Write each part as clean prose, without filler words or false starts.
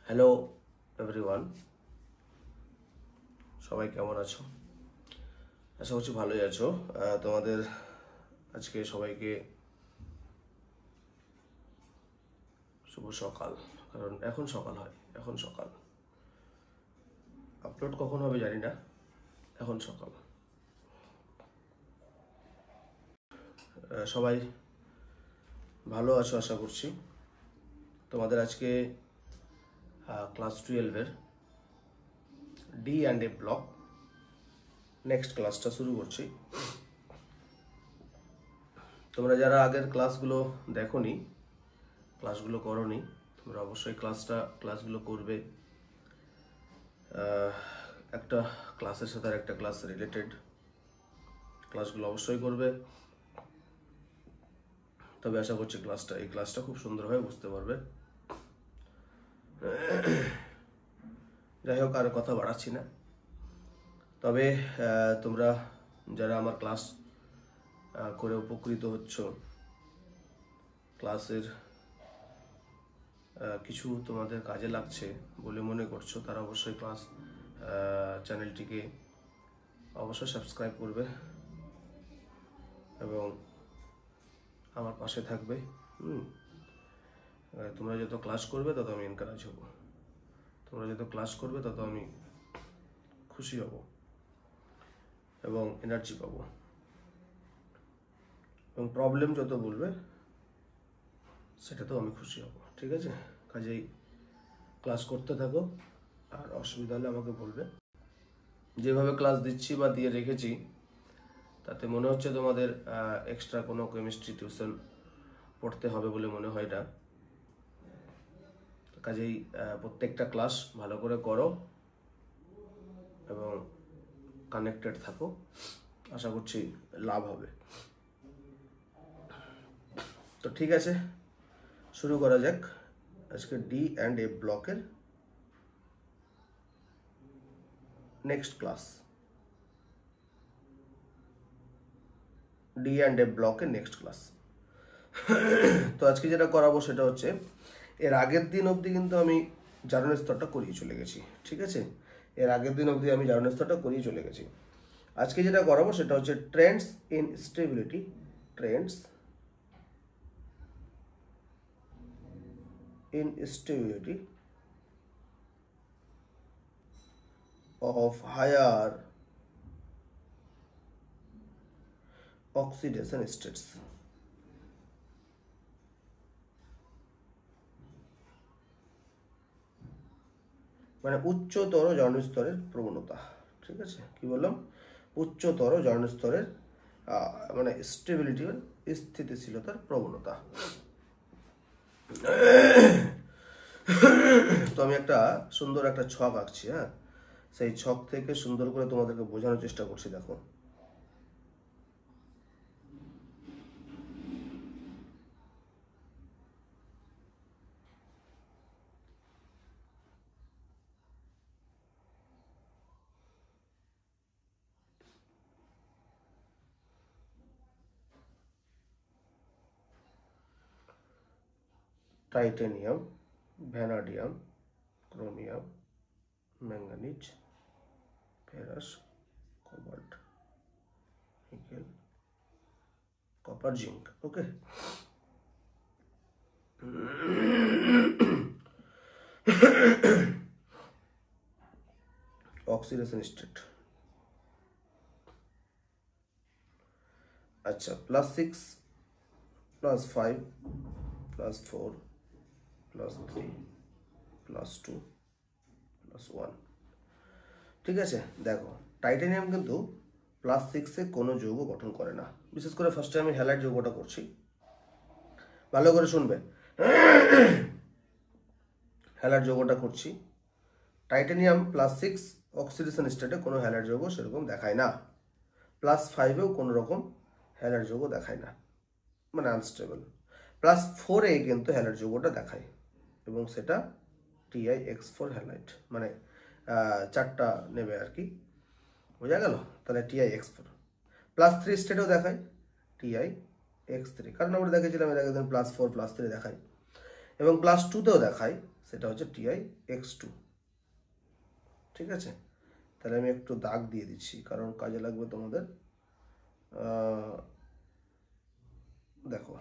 Hello everyone, সবাই কেমন আছো? আশা করছি ভালোই আছো। তোমাদের আজকে সবাইকে শুভ সকাল। কারণ এখন সকাল হয়, এখন সকাল। আপলোড কখন হবে জানি না, এখন সকাল। সবাই ভালো আছো আশা করছি। তোমাদের আজকে ক্লাস 12-এর D and A block next ক্লাসটা শুরু করছি। তোমরা যারা আগের ক্লাসগুলো দেখোনি, ক্লাসগুলো করোনি, তোমরা অবশ্যই ক্লাসগুলো করবে। একটা ক্লাসের সাথে আর একটা ক্লাস রিলেটেড ক্লাসগুলো অবশ্যই করবে। তবে আশা করছি এই ক্লাসটা খুব সুন্দরভাবে বুঝতে পারবে। যাই হোক, আর কথা বাড়াচ্ছি না। তবে তোমরা যারা আমার ক্লাস করে উপকৃত হচ্ছ, ক্লাসের কিছু তোমাদের কাজে লাগছে বলে মনে করছো, তারা অবশ্যই চ্যানেলটিকে অবশ্যই সাবস্ক্রাইব করবে এবং আমার পাশে থাকবে। তোমরা যত ক্লাস করবে তত আমি এনকারেজ হব, তোমরা যত ক্লাস করবে তত আমি খুশি হব এবং এনার্জি পাবো, এবং প্রবলেম যত বলবে সেটাতেও আমি খুশি হব। ঠিক আছে? কাজেই ক্লাস করতে থাকো, আর অসুবিধা হলে আমাকে বলবে। যেভাবে ক্লাস দিচ্ছি বা দিয়ে রেখেছি তাতে মনে হচ্ছে তোমাদের এক্সট্রা কোনো কেমিস্ট্রি টিউশন পড়তে হবে বলে মনে হয় না। কাজেই প্রত্যেকটা ক্লাস ভালো করে করো এবং কানেক্টেড থাকো, আশা করছি লাভ হবে। তো ঠিক আছে, শুরু করা যাক আজকে ডি অ্যান্ড এ ব্লকের নেক্সট ক্লাস। ডি অ্যান্ড এ ব্লকের নেক্সট ক্লাস। তো আজকে যেটা করাবো সেটা হচ্ছে, এর আগের দিন অবধি কিন্তু আমি জারণের স্তরটা করিয়ে চলে গেছি। ঠিক আছে? এর আগের দিন অবধি আমি জারণের স্তরটা করিয়ে চলে গেছি। আজকে যেটা করাবো সেটা হচ্ছে Trends in stability, Trends in stability of higher oxidation states. মানে উচ্চতর জারণ স্তরের প্রবণতা। ঠিক আছে? কি বললাম? উচ্চতর জারণ স্তরের মানে স্টেবিলিটি, স্থিতিশীলতার প্রবণতা। তো আমি একটা সুন্দর একটা ছক আঁকছি। হ্যাঁ, সেই ছক থেকে সুন্দর করে তোমাদেরকে বোঝানোর চেষ্টা করছি। দেখো, titanium, vanadium, chromium, manganese, ferrous, cobalt, nickel, copper, zinc. Okay, oxidation state. আচ্ছা, +6 +5 +4 +3 +2 +1। ঠিক আছে? দেখো, টাইটানিয়াম কিন্তু +6-এ কোনো যৌগ গঠন করে না। বিশেষ করে ফার্স্টে আমি হ্যালাইড যৌগটা করছি, ভালো করে শুনবে। হ্যালাইড যৌগটা করছি। টাইটানিয়াম +6 অক্সিডেশন স্টেটে কোনো হ্যালাইড যৌগ সেরকম দেখায় না। +5-এও কোনো রকম হ্যালাইড যৌগ দেখায় না, মানে আনস্টেবল। +4-এ কিন্তু হ্যালাইড যৌগটা দেখায়, এবং সেটা TiX4 হ্যালাইড, মানে 4টা নেবে আর কি। বোঝা গেল? তাহলে TiX4। +3 স্টেটেও দেখায় TiX3, কারণ আমরা দেখেছিলাম এর আগে দিন +4 +3 দেখায়, এবং +2-তেও দেখায় সেটা হচ্ছে TiX2। ঠিক আছে, তাহলে আমি একটু দাগ দিয়ে দিচ্ছি কারণ কাজে লাগবে তোমাদের। দেখো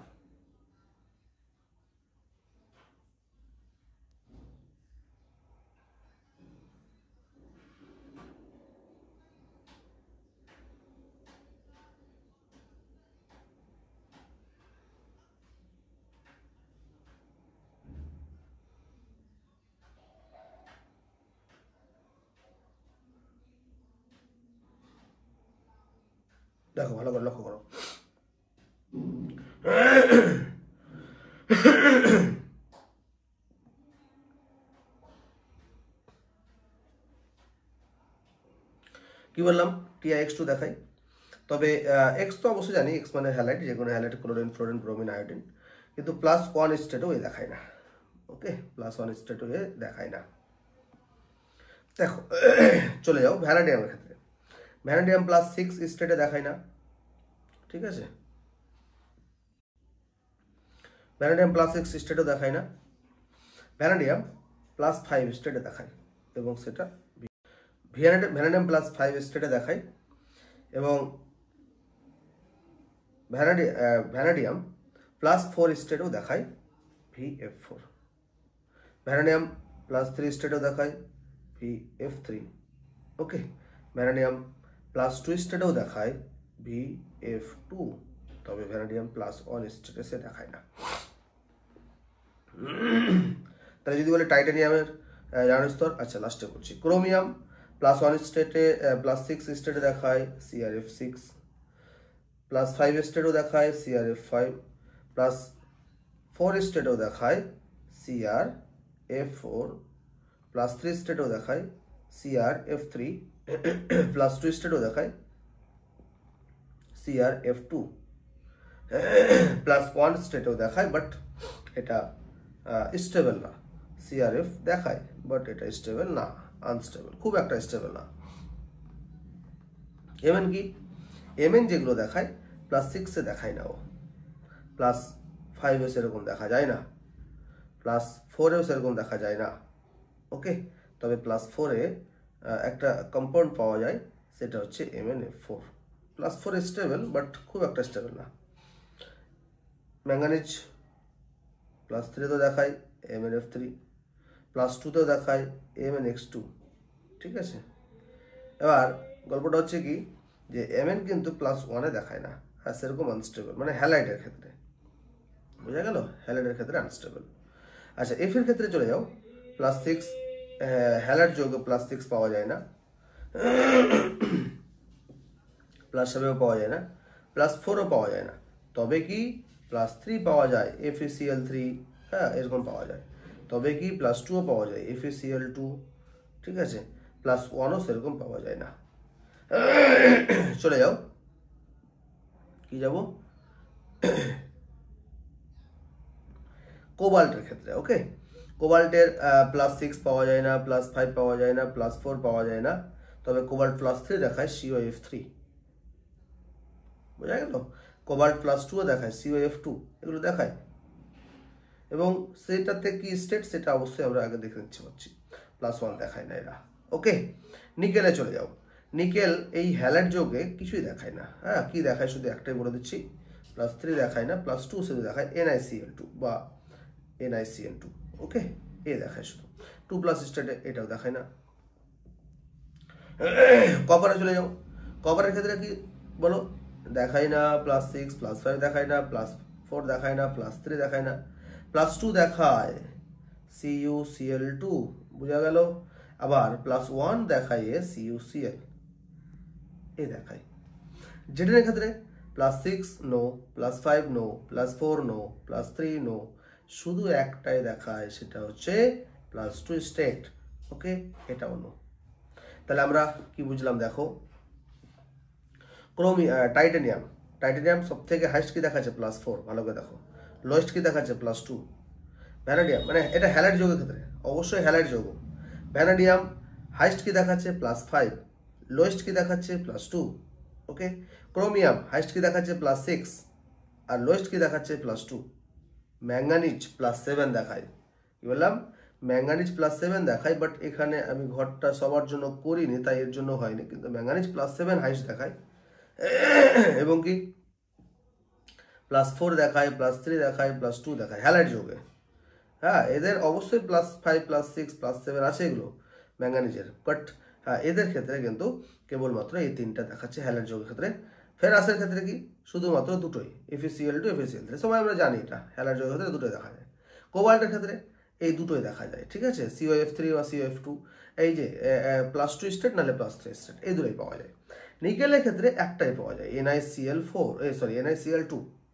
দেখো ভালো করে লক্ষ্য করো। কি বললাম, TiX2 দেখাই। তবে এক্স তো অবশ্যই জানি, এক্স মানে হ্যালাইড, যে কোনো halide, chlorine, fluorine, bromine, iodine. কিন্তু +1 স্টেটও এ দেখায় না। ওকে, +1 স্টেটও এ দেখায় না। দেখো চলে যাও ভ্যানাডিয়ামের ক্ষেত্রে। ভ্যানাডিয়াম +6 স্টেটে দেখায় না। ঠিক আছে, ভ্যানাডিয়াম +6 স্টেটও দেখায় না। ভ্যানাডিয়াম +5 স্টেটে দেখায় এবং সেটা ভ্যানাডিয়াম +5 স্টেটে দেখায় এবং ভ্যানাডিয়াম +4 স্টেটেও দেখায় VF4। ভ্যানাডিয়াম +3 স্টেটও দেখায় VF3। ওকে, ভ্যানাডিয়াম +2 স্টেটেও দেখায় VF2। তবে ভ্যানাডিয়াম +1 স্টেটে সে দেখায় না। তাহলে যদি বলে টাইটানিয়ামের জারণ স্তর, আচ্ছা লাস্টে বলছি। ক্রোমিয়াম +1 স্টেটে +6 স্টেটে দেখায় CrF6, +5 স্টেটও দেখায় CrF5, +4 স্টেটও দেখায় CrF4, +3 স্টেটও দেখায় CrF3, +2 স্টেটও দেখায় CrF2, +1 স্টেটও দেখায়, বাট এটা স্টেবল না। CrF দেখায় বাট এটা স্টেবল না, আনস্টেবল, খুব একটা স্টেবল না। Mn কি? Mn যেগুলো দেখায় +6 এ দেখায় না, ও +5 এ সেরকম দেখা যায় না, +4 এও সেরকম দেখা যায় না। ওকে, তবে +4 এ একটা কম্পাউন্ড পাওয়া যায়, সেটা হচ্ছে MnF4। +4 স্টেবল বাট খুব একটা স্টেবল না। ম্যাঙ্গানিজ +3 তো দেখায় MnF3, +2 তেও দেখায় MnX2। ঠিক আছে, এবার গল্পটা হচ্ছে কি, যে Mn কিন্তু +1 এ দেখায় না, আর সেরকম আনস্টেবল, মানে হ্যালাইডের ক্ষেত্রে, বোঝা গেল, হ্যালাইডের ক্ষেত্রে আনস্টেবল। আচ্ছা, এফ এর ক্ষেত্রে চলে যাও। +6 হ্যালাইড যৌগ +6 পাওয়া যায় না, +7ও পাওয়া যায় না, +4ও পাওয়া যায় না। তবে কি +3 পাওয়া যায়, FeCl3, হ্যাঁ এরকম পাওয়া যায়। তবে কি +2ও পাওয়া যায়, FeCl2। ঠিক আছে, +1ও সেরকম পাওয়া যায় না। চলে যাও, কি যাব, কোবাল্টের ক্ষেত্রে। ওকে, কোবাল্টের +6 পাওয়া যায় না, +5 পাওয়া যায় না, +4 পাওয়া যায় না। তবে কোবাল্ট +3 দেখায় COF3, বোঝা গেল। কোবাল্ট +2ও দেখায় COF2, এগুলো দেখায়। এবং সেটাতে কি স্টেট সেটা অবশ্যই আমরা আগে দেখে নিচ্ছি পাচ্ছি, +1 দেখায় না এরা। ওকে, নিকেলে চলে যাও। নিকেল এই হ্যালাইড যৌগে কিছুই দেখায় না। হ্যাঁ, কি দেখায় শুধু একটাই বলে দিচ্ছি, +3 দেখায় না, +2 শুধু দেখায় NiCl2 বা NiCl2। ওকে, এ দেখায় শুধু, 2+ স্টেটে এটাও দেখায় না। কপারে চলে যাও। কপারের ক্ষেত্রে কি বলো, দেখায় না, +6, +5 দেখায় না, +4 দেখায় না, +3 দেখায় না, +2 দেখায় CuCl2, বোঝা গেল। আবার +1 দেখায় CuCl, এ দেখায়। জেটের ক্ষেত্রে +6 নো, +5 নো, +4 নো, +3 নো, শুধু একটাই দেখায়, সেটা হচ্ছে +2 স্টেট। ওকে, এটাও নো। তাহলে আমরা কি বুঝলাম, দেখো টাইটানিয়াম, টাইটানিয়াম সব থেকে হাইস্ট কি দেখাচ্ছে +4, ভালো করে দেখো। লোয়েস্ট কি দেখাচ্ছে +2। ভ্যানাডিয়াম, মানে এটা হ্যালাইড যৌগের ক্ষেত্রে, অবশ্যই হ্যালাইড যৌগ। ভ্যানাডিয়াম হাইস্ট কি দেখাচ্ছে +5, লোয়েস্ট কি দেখাচ্ছে +2। ওকে, ক্রোমিয়াম হাইস্ট কি দেখাচ্ছে +6 আর লোয়েস্ট কি দেখাচ্ছে +2। ম্যাঙ্গানিজ +7 দেখায়, কি বললাম, ম্যাঙ্গানিজ +7 দেখায়, বাট এখানে আমি ঘরটা সবার জন্য করিনি, তাই এর জন্য হয়নি, কিন্তু ম্যাঙ্গানিজ +7 হাইস্ট দেখায় এবং কি +4 দেখায়, +3 দেখায়, +2 দেখায় হ্যালাইড যৌগে। হ্যাঁ, এদের অবশ্যই +5 +6 +7 আছে এগুলো ম্যাঙ্গানিজের, বাট হ্যাঁ এদের ক্ষেত্রে কিন্তু কেবলমাত্র এই তিনটা দেখাচ্ছে হ্যালাইড যৌগের ক্ষেত্রে। ফেরাসের ক্ষেত্রে কি শুধুমাত্র দুটোই, FeCl2 FeCl3, সবাই আমরা জানি এটা হ্যালাইড যৌগের ক্ষেত্রে দুটোই দেখা যায়। কোবাল্টের ক্ষেত্রে এই দুটোই দেখা যায়, ঠিক আছে, COF3 বা COF2, এই যে +2 স্টেট নাহলে +3 স্টেট, এই দুটোই পাওয়া যায়। নিকেলের ক্ষেত্রে একটাই পাওয়া যায়, NiCl2,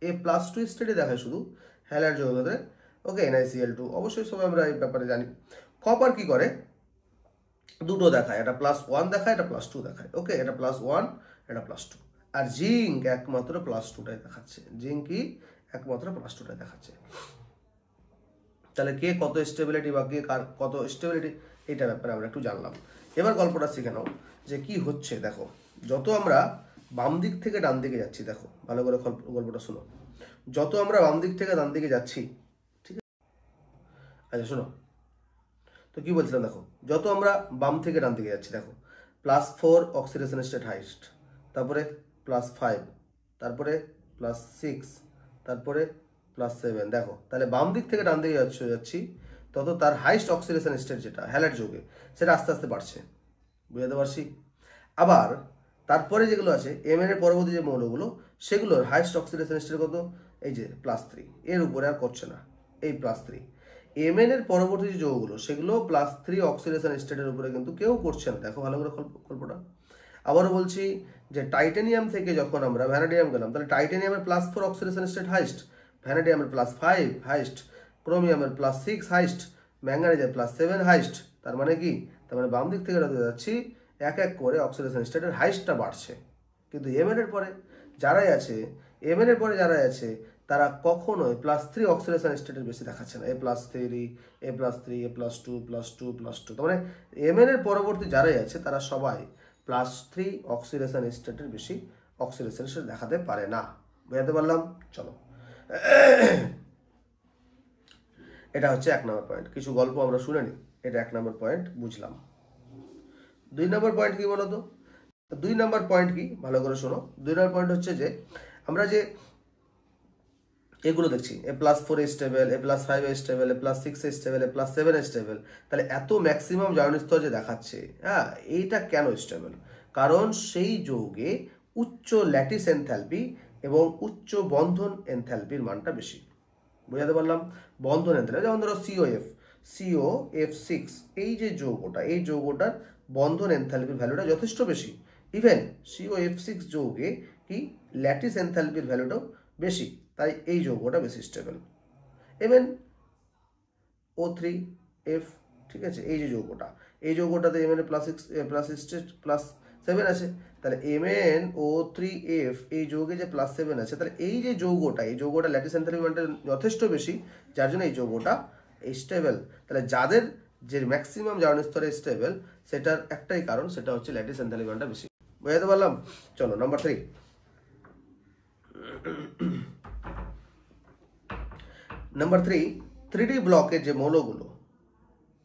এই +2 স্টেটে দেখায় শুধু হ্যালাইড যৌগের ক্ষেত্রে। ওকে, NiCl2 অবশ্যই সবাই আমরা এই ব্যাপারে জানি। কপার কি করে, দুটো দেখায়, এটা +1 দেখায়, এটা +2 দেখায়। ওকে, এটা +1, এটা +2। আর জিঙ্ক একমাত্র +2টাই দেখাচ্ছে, জিঙ্ক কি একমাত্র +2টাই দেখাচ্ছে। তাহলে কে কত স্টেবিলিটি বা কে কত স্টেবিলিটি, এটা ব্যাপারে আমরা একটু জানলাম। এবার গল্পটা শিখে নাও যে কি হচ্ছে। দেখো, যত আমরা বাম দিক থেকে ডান দিকে যাচ্ছি, দেখো ভালো করে গল্পটা শোনো, যত আমরা বাম দিক থেকে ডান দিকে যাচ্ছি, ঠিক আছে, আচ্ছা শোনো তো কি বলছিলাম, দেখো যত আমরা বাম থেকে ডান দিকে যাচ্ছি, দেখো +4 অক্সিডেশন স্টেট হাইস্ট, তারপরে +5, তারপরে +6, তারপরে +7। দেখো তাহলে বাম দিক থেকে ডান দিকে যাচ্ছি, তত তার হাইস্ট অক্সিডেশন স্টেট যেটা হ্যালাইড যৌগে, সেটা আস্তে আস্তে বাড়ছে, বুঝতে পারছি। আবার তারপরে যেগুলো আছে Mn এর পরবর্তী যে মৌলগুলো, সেগুলোর হাইস্ট অক্সিডেশন স্টেট কত, এই যে +3, এর উপরে আর করছে না, এই +3। Mn এর পরবর্তী যে যৌগগুলো, সেগুলো +3 অক্সিডেশন স্টেটের উপরে কিন্তু কেউ করছে না। দেখো ভালো করে গল্পটা। আবারও বলছি যে টাইটানিয়াম থেকে যখন আমরা ভ্যানাডিয়াম গেলাম, তাহলে টাইটানিয়ামের +4 অক্সিডেশন স্টেট হাইস্ট, ভ্যানাডিয়ামের +5 হাইস্ট, ক্রোমিয়ামের +6 হাইস্ট, ম্যাঙ্গানিজের +7 হাইস্ট। তার মানে কি, তার মানে বাম দিক থেকে যাচ্ছি, এক এক করে অক্সিডেশন স্টেটের হাইস্টটা বাড়ছে। কিন্তু Mn এর পরে যারাই আছে, Mn এর পরে যারাই আছে, তারা কখনোই +3 অক্সিডেশন স্টেটের বেশি দেখাচ্ছে না। A+3, A+3, A+2, +2, +2। তার মানে Mn এর পরবর্তী যারাই আছে, তারা সবাই +3 অক্সিডেশন স্টেটের বেশি অক্সিডেশন স্টেট দেখাতে পারে না। বুঝতে পারলাম? চলো, এটা হচ্ছে 1 নম্বর পয়েন্ট। কিছু গল্প আমরা শুনে নিই, এটা 1 নম্বর পয়েন্ট বুঝলাম। 2 নম্বর পয়েন্ট কি বলতো? 2 নম্বর পয়েন্ট কি, ভালো করে শোনো। 2 নম্বর পয়েন্ট হচ্ছে যে আমরা যে এগুলো দেখছি, A+4 stable, A+5 stable, A+6 stable, A+7 stable, তাহলে এত ম্যাক্সিমাম জারণ স্তর যে দেখাচ্ছে, হ্যাঁ এইটা কেন স্টেবল? কারণ সেই যৌগে উচ্চ ল্যাটিস এনথ্যালপি এবং উচ্চ বন্ধন এনথ্যালপির মানটা বেশি। বুঝাতে পারলাম? বন্ধন এনথ্যালপি, যেমন ধরো COF6, এই যে যৌগটা, এই যৌগটার বন্ধন এনথ্যালপির ভ্যালুটা যথেষ্ট বেশি। ইভেন COF6 যৌগে কি ল্যাটিস এনথ্যালপির ভ্যালুটাও বেশি, তাই এই যৌগটা বেশি স্টেবল। ইভেন O3F, ঠিক আছে, এই যে যৌগটা, এই যৌগটাতে Mn +7 আছে, তাহলে MnO3F এই যৌগে যে +7 আছে, তাহলে এই যে যৌগটা, এই যৌগটা ল্যাটিস এনথ্যালপি মানটা যথেষ্ট বেশি, যার জন্য এই যৌগটা স্টেবল। তাহলে যাদের যে ম্যাক্সিমাম জারণ স্তরে স্টেবল, সেটার একটাই কারণ, সেটা হচ্ছে ল্যাটিস এনথ্যালপি মানটা বেশি। বুঝতে পারলাম? চলো নাম্বার 3। নাম্বার 3D ব্লকের যে মৌলগুলো,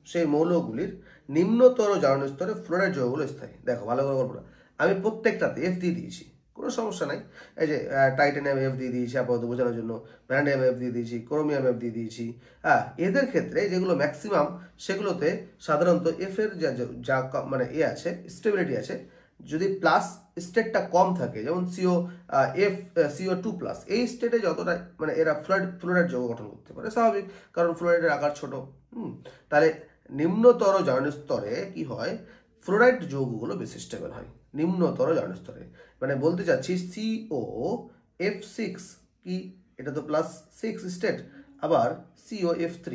সেই মৌলগুলির নিম্নতর জারণ স্তরে ফ্লোরাইড যৌগগুলো স্থায়ী। দেখো ভালো করে বলবো, আমি প্রত্যেকটাতে F দিয়ে দিয়েছি, কোনো সমস্যা নাই। এই যে টাইটানিয়াম F দিয়ে দিয়েছি আপাতত বোঝানোর জন্য, ভ্যানাডিয়াম F দিয়ে দিয়েছি, ক্রোমিয়াম F দিয়ে দিয়েছি। হ্যাঁ, এদের ক্ষেত্রে যেগুলো ম্যাক্সিমাম, সেগুলোতে সাধারণত F এর যা মানে আছে, স্টেবিলিটি আছে, যদি প্লাস স্টেটটা কম থাকে, যেমন CO2+, এই স্টেটে যতটা মানে এরা ফ্লোরাইড যৌগ গঠন করতে পারে, স্বাভাবিক, কারণ ফ্লোরাইডের আকার ছোট। তাহলে নিম্নতর জারণ স্তরে কি হয়, ফ্লোরাইড যৌগগুলো বেশি স্টেবল হয় নিম্নতর জারণ স্তরে। মানে বলতে চাচ্ছি COF6 কি, এটা তো +6 স্টেট, আবার COF3,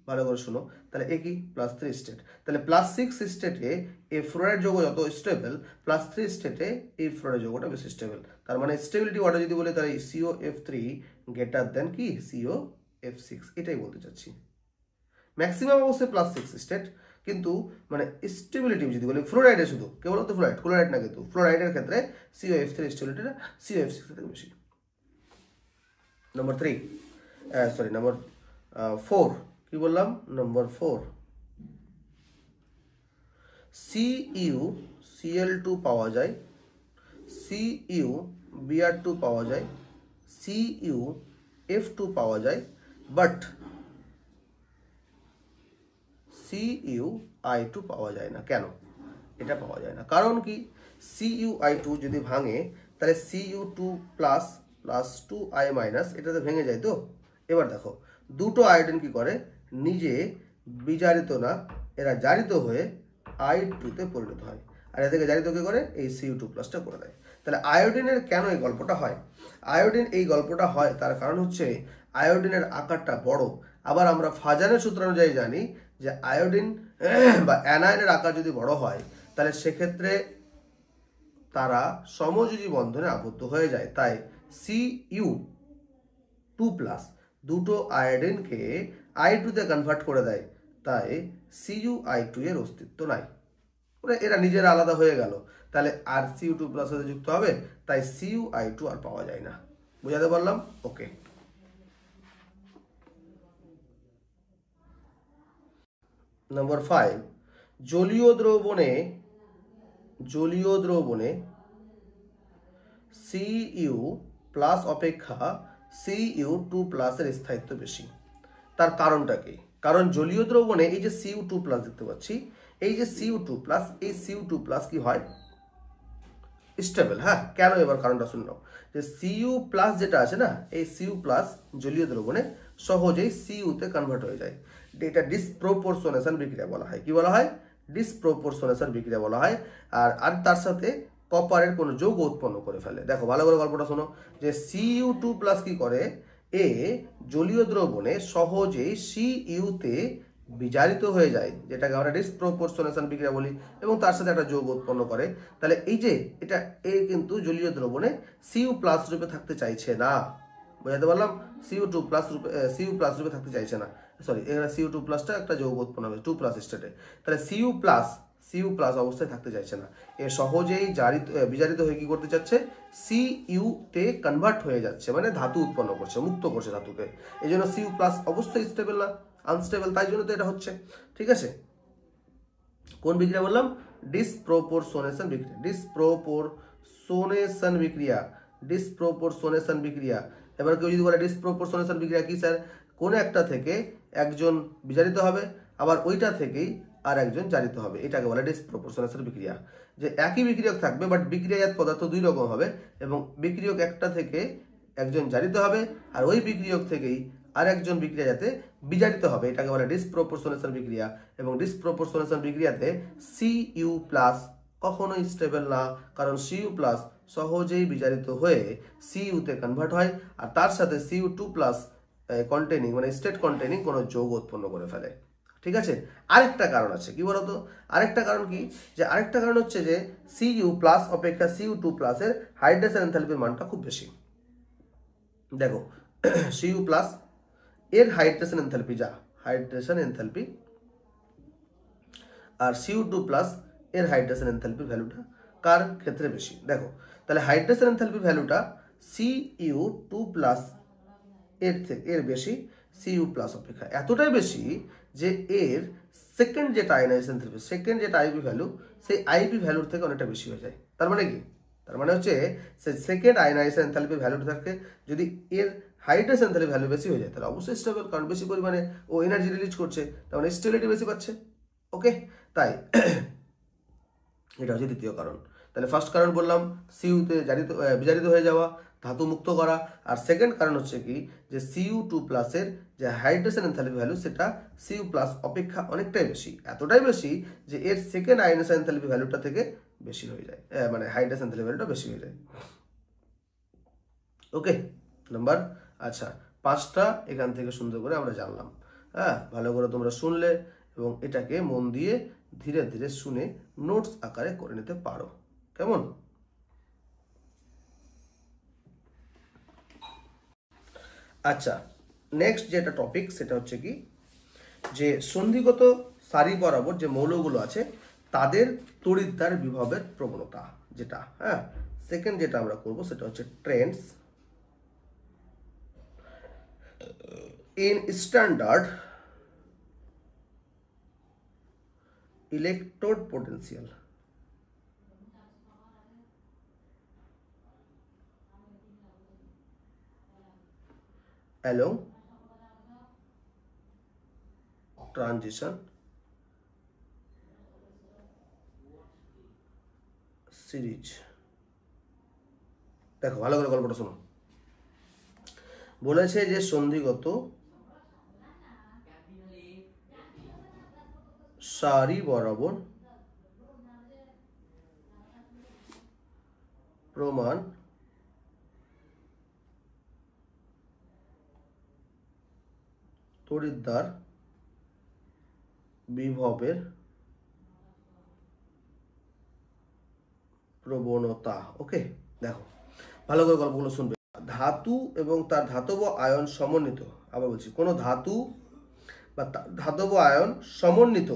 ভালো করে শোনো, তাহলে এ কি +3 স্টেট। তাহলে +6 স্টেটে এই ফ্লোরাইড যৌগ যত স্টেবল, +3 স্টেটে এই ফ্লোরাইড যৌগটা বেশি স্টেবল। তার মানে স্টেবিলিটি ওয়াটা যদি বলে, তাহলে COF3 গ্রেটার দেন কি COF6, এটাই বলতে চাচ্ছি। ম্যাক্সিমাম অবশ্যই +6 স্টেট, কিন্তু মানে স্টেবিলিটি যদি বলি ফ্লোরাইডে, শুধু কেবল তো ফ্লোরাইড, ক্লোরাইড না, কিন্তু ফ্লোরাইডের ক্ষেত্রে COF3 স্টেবিলিটিটা COF6 থেকে বেশি। নাম্বার 4 কি বললাম, নাম্বার 4 Cu Cl2 পাওয়া যায়, Cu Br2 পাওয়া যায়, Cu F2 পাওয়া যায়, বাট CuI2 পাওয়া যায় না। কেন এটা পাওয়া যায় না? কারণ কি, CuI2 যদি ভাঙে তাহলে Cu2 plus plus 2I minus এটাতে ভেঙে যায়। তো এবার দেখো দুটো আয়োডিন কি করে, নিজে বিজারিত না, এরা জারিত হয়ে I2-তে পরিণত হয়, আর এদেরকে জারিত কি করে, এই Cu2 প্লাসটা করে দেয়। তাহলে আয়োডিনের কেন এই গল্পটা হয়? আয়োডিন এই গল্পটা হয় তার কারণ হচ্ছে আয়োডিনের আকারটা বড়। আবার আমরা ফাজানের সূত্র অনুযায়ী জানি যে আয়োডিন বা অ্যানায়নের আকার যদি বড় হয় তাহলে সেক্ষেত্রে তারা সমযোজী বন্ধনে আবদ্ধ হয়ে যায়। তাই Cu2 প্লাস দুটো আয়োডিনকে I2-তে কনভার্ট করে দেয়, তাই CuI2 এর অস্তিত্ব নাই, মানে এরা নিজেরা আলাদা হয়ে গেল। তাহলে আর Cu2 প্লাস সাথে যুক্ত হবে, তাই CuI2 আর পাওয়া যায় না। বুঝাতে পারলাম? ওকে। নম্বর 5, জলীয় দ্রবণে Cu প্লাস অপেক্ষা Cu2 প্লাসের স্থায়িত্ব বেশি। তার কারণটা কি? কারণ জলীয় দ্রবণে এই যে Cu2 প্লাস দেখতে পাচ্ছি, এই যে Cu2 প্লাস, এই Cu2 প্লাস কি হয়, স্টেবল। হ্যাঁ, কেন? এবার কারণটা শুনলাম যে Cu প্লাস যেটা আছে না, এই Cu প্লাস জলীয় দ্রবণে সহজেই Cu-তে কনভার্ট হয়ে যায়। এটা ডিসপ্রপোর্শনেশন বিক্রিয়া বলা হয়। কি বলা হয়? ডিসপ্রপোর্শনেশন বিক্রিয়া বলা হয়। আর তার সাথে কপারের কোনো যৌগ উৎপন্ন করে ফেলে। দেখো ভালো করে গল্পটা শোনো, যে Cu2 প্লাস কি করে, এ জলীয় দ্রবণে সহজেই Cu-তে বিজারিত হয়ে যায়, যেটাকে আমরা ডিসপ্রপোর্শনেশন বিক্রিয়া বলি, এবং তার সাথে একটা যৌগ উৎপন্ন করে। তাহলে এই যে এটা এ কিন্তু জলীয় দ্রবণে Cu প্লাস রূপে থাকতে চাইছে না। বুঝাতে পারলাম? Cu2 প্লাস রূপে Cu প্লাস রূপে থাকতে চাইছে না, সরি, এখানে Cu2 প্লাসটা একটা যৌগ উৎপন্ন হবে 2 প্লাস স্টেটে। তাহলে Cu প্লাস অবস্থায় থাকতে চাইছে না, এ সহজেই বিজারিত হয়ে কি করতে চাচ্ছে, Cu-তে কনভার্ট হয়ে যাচ্ছে, মানে ধাতু উৎপন্ন করছে, মুক্ত করছে ধাতুকে। এই জন্য Cu প্লাস অবশ্যই স্টেবল না, আনস্টেবল, তাই জন্য তো এটা হচ্ছে। ঠিক আছে, কোন বিক্রিয়া বললাম? ডিসপ্রপোর্শনেশন বিক্রিয়া। ডিসপ্রপোর্শনেশন বিক্রিয়া। এবার কেউ যদি বলে ডিসপ্রপোর্শনেশন বিক্রিয়া কি স্যার? কোন একটা থেকে একজন বিজারিত হবে, আবার ওইটা থেকেই আর একজন জারিত হবে, এটাকে বলে ডিসপ্রপোর্শনেশন বিক্রিয়া। যে একই বিক্রিয়ক থাকবে, বাট বিক্রিয়াজাত পদার্থ দুই রকম হবে, এবং বিক্রিয়ক একটা থেকে একজন জারিত হবে, আর ওই বিক্রিয়ক থেকেই আর একজন বিক্রিয়া যাতে বিজারিত হবে, এটাকে বলে ডিসপ্রপোর্শনেশন বিক্রিয়া। এবং ডিসপ্রপোর্শনেশন বিক্রিয়াতে Cu প্লাস কখনোই স্টেবল না, কারণ Cu প্লাস সহজেই বিজারিত হয়ে Cu-তে কনভার্ট হয়, আর তার সাথে Cu2 প্লাস কন্টেনিং, মানে স্টেট কন্টেনিং কোনো যৌগ উৎপন্ন করে ফেলে। ঠিক আছে, আরেকটা কারণ আছে, কি বলতো? আরেকটা কারণ কি, যে আরেকটা কারণ হচ্ছে যে Cu প্লাস অপেক্ষা Cu2 প্লাসের হাইড্রেশন এনথালপির মানটা খুব বেশি। দেখো Cu প্লাস এর হাইড্রেশন এনথালপি আর Cu2 প্লাস এর হাইড্রেশন এনথালপির ভ্যালুটা কার ক্ষেত্রে বেশি? দেখো তাহলে হাইড্রেশন এনথালপির ভ্যালুটা Cu2 প্লাস এর বেশি Cu প্লাস অপেক্ষা, এতটাই বেশি যে এর সেকেন্ড যেটা আয়নাইজেশন এনথালপি, সেকেন্ড যেটা আইপি ভ্যালু, সেই আইপি ভ্যালুর থেকে অনেকটা বেশি হয়ে যায়। তার মানে কি? তার মানে হচ্ছে সেকেন্ড আয়নাইজেশন এনথালপির ভ্যালুটা থাকে, যদি এর হাইড্রেশন এনথালপি ভ্যালু বেশি হয়ে যায় তাহলে অবশ্যই স্টেবল, কারণ বেশি পরিমাণে ও এনার্জি রিলিজ করছে, তার মানে স্টেবিলিটি বেশি পাচ্ছে। ওকে, তাই এটা হচ্ছে দ্বিতীয় কারণ। তাহলে ফার্স্ট কারণ বললাম Cu-তে বিজারিত হয়ে যাওয়া, ধাতু মুক্ত করা, আর সেকেন্ড কারণ হচ্ছে কি, যে Cu2 প্লাসের যে হাইড্রেশন এনথালপি ভ্যালু সেটা Cu প্লাস অপেক্ষা অনেকটাই বেশি, এতটাই বেশি যে এর সেকেন্ড আয়নেশন এনথালপি ভ্যালুটা থেকে বেশি হয়ে যায়, মানে হাইড্রেশন এনথালপি ভ্যালুটা বেশি হয়ে যায়। ওকে, নাম্বার, আচ্ছা 5টা এখান থেকে সুন্দর করে আমরা জানলাম। হ্যাঁ, ভালো করে তোমরা শুনলে এবং এটাকে মন দিয়ে ধীরে ধীরে শুনে নোটস আকারে করে নিতে পারো। কেমন? আচ্ছা, নেক্সট যেটা টপিক সেটা হচ্ছে কি, যে সন্ধিগত সারি বরাবর যে মৌলগুলো আছে তাদের তড়িৎদ্বার বিভবের প্রবণতা, যেটা হ্যাঁ সেকেন্ড যেটা আমরা করব সেটা হচ্ছে Trends in standard electrode potential along transition series. দেখো ভালো করে গল্পটা শোনো। বলেছে যে সন্ধিগত সারি বরাবর প্রমাণ তড়িৎদ্বার বিভবের প্রবণতা। ওকে, দেখো ভালো করে গল্পগুলো শুনবে। ধাতু এবং তার ধাতব আয়ন সমন্বিত, আবার বলছি, কোনো ধাতু বা ধাতব আয়ন সমন্বিত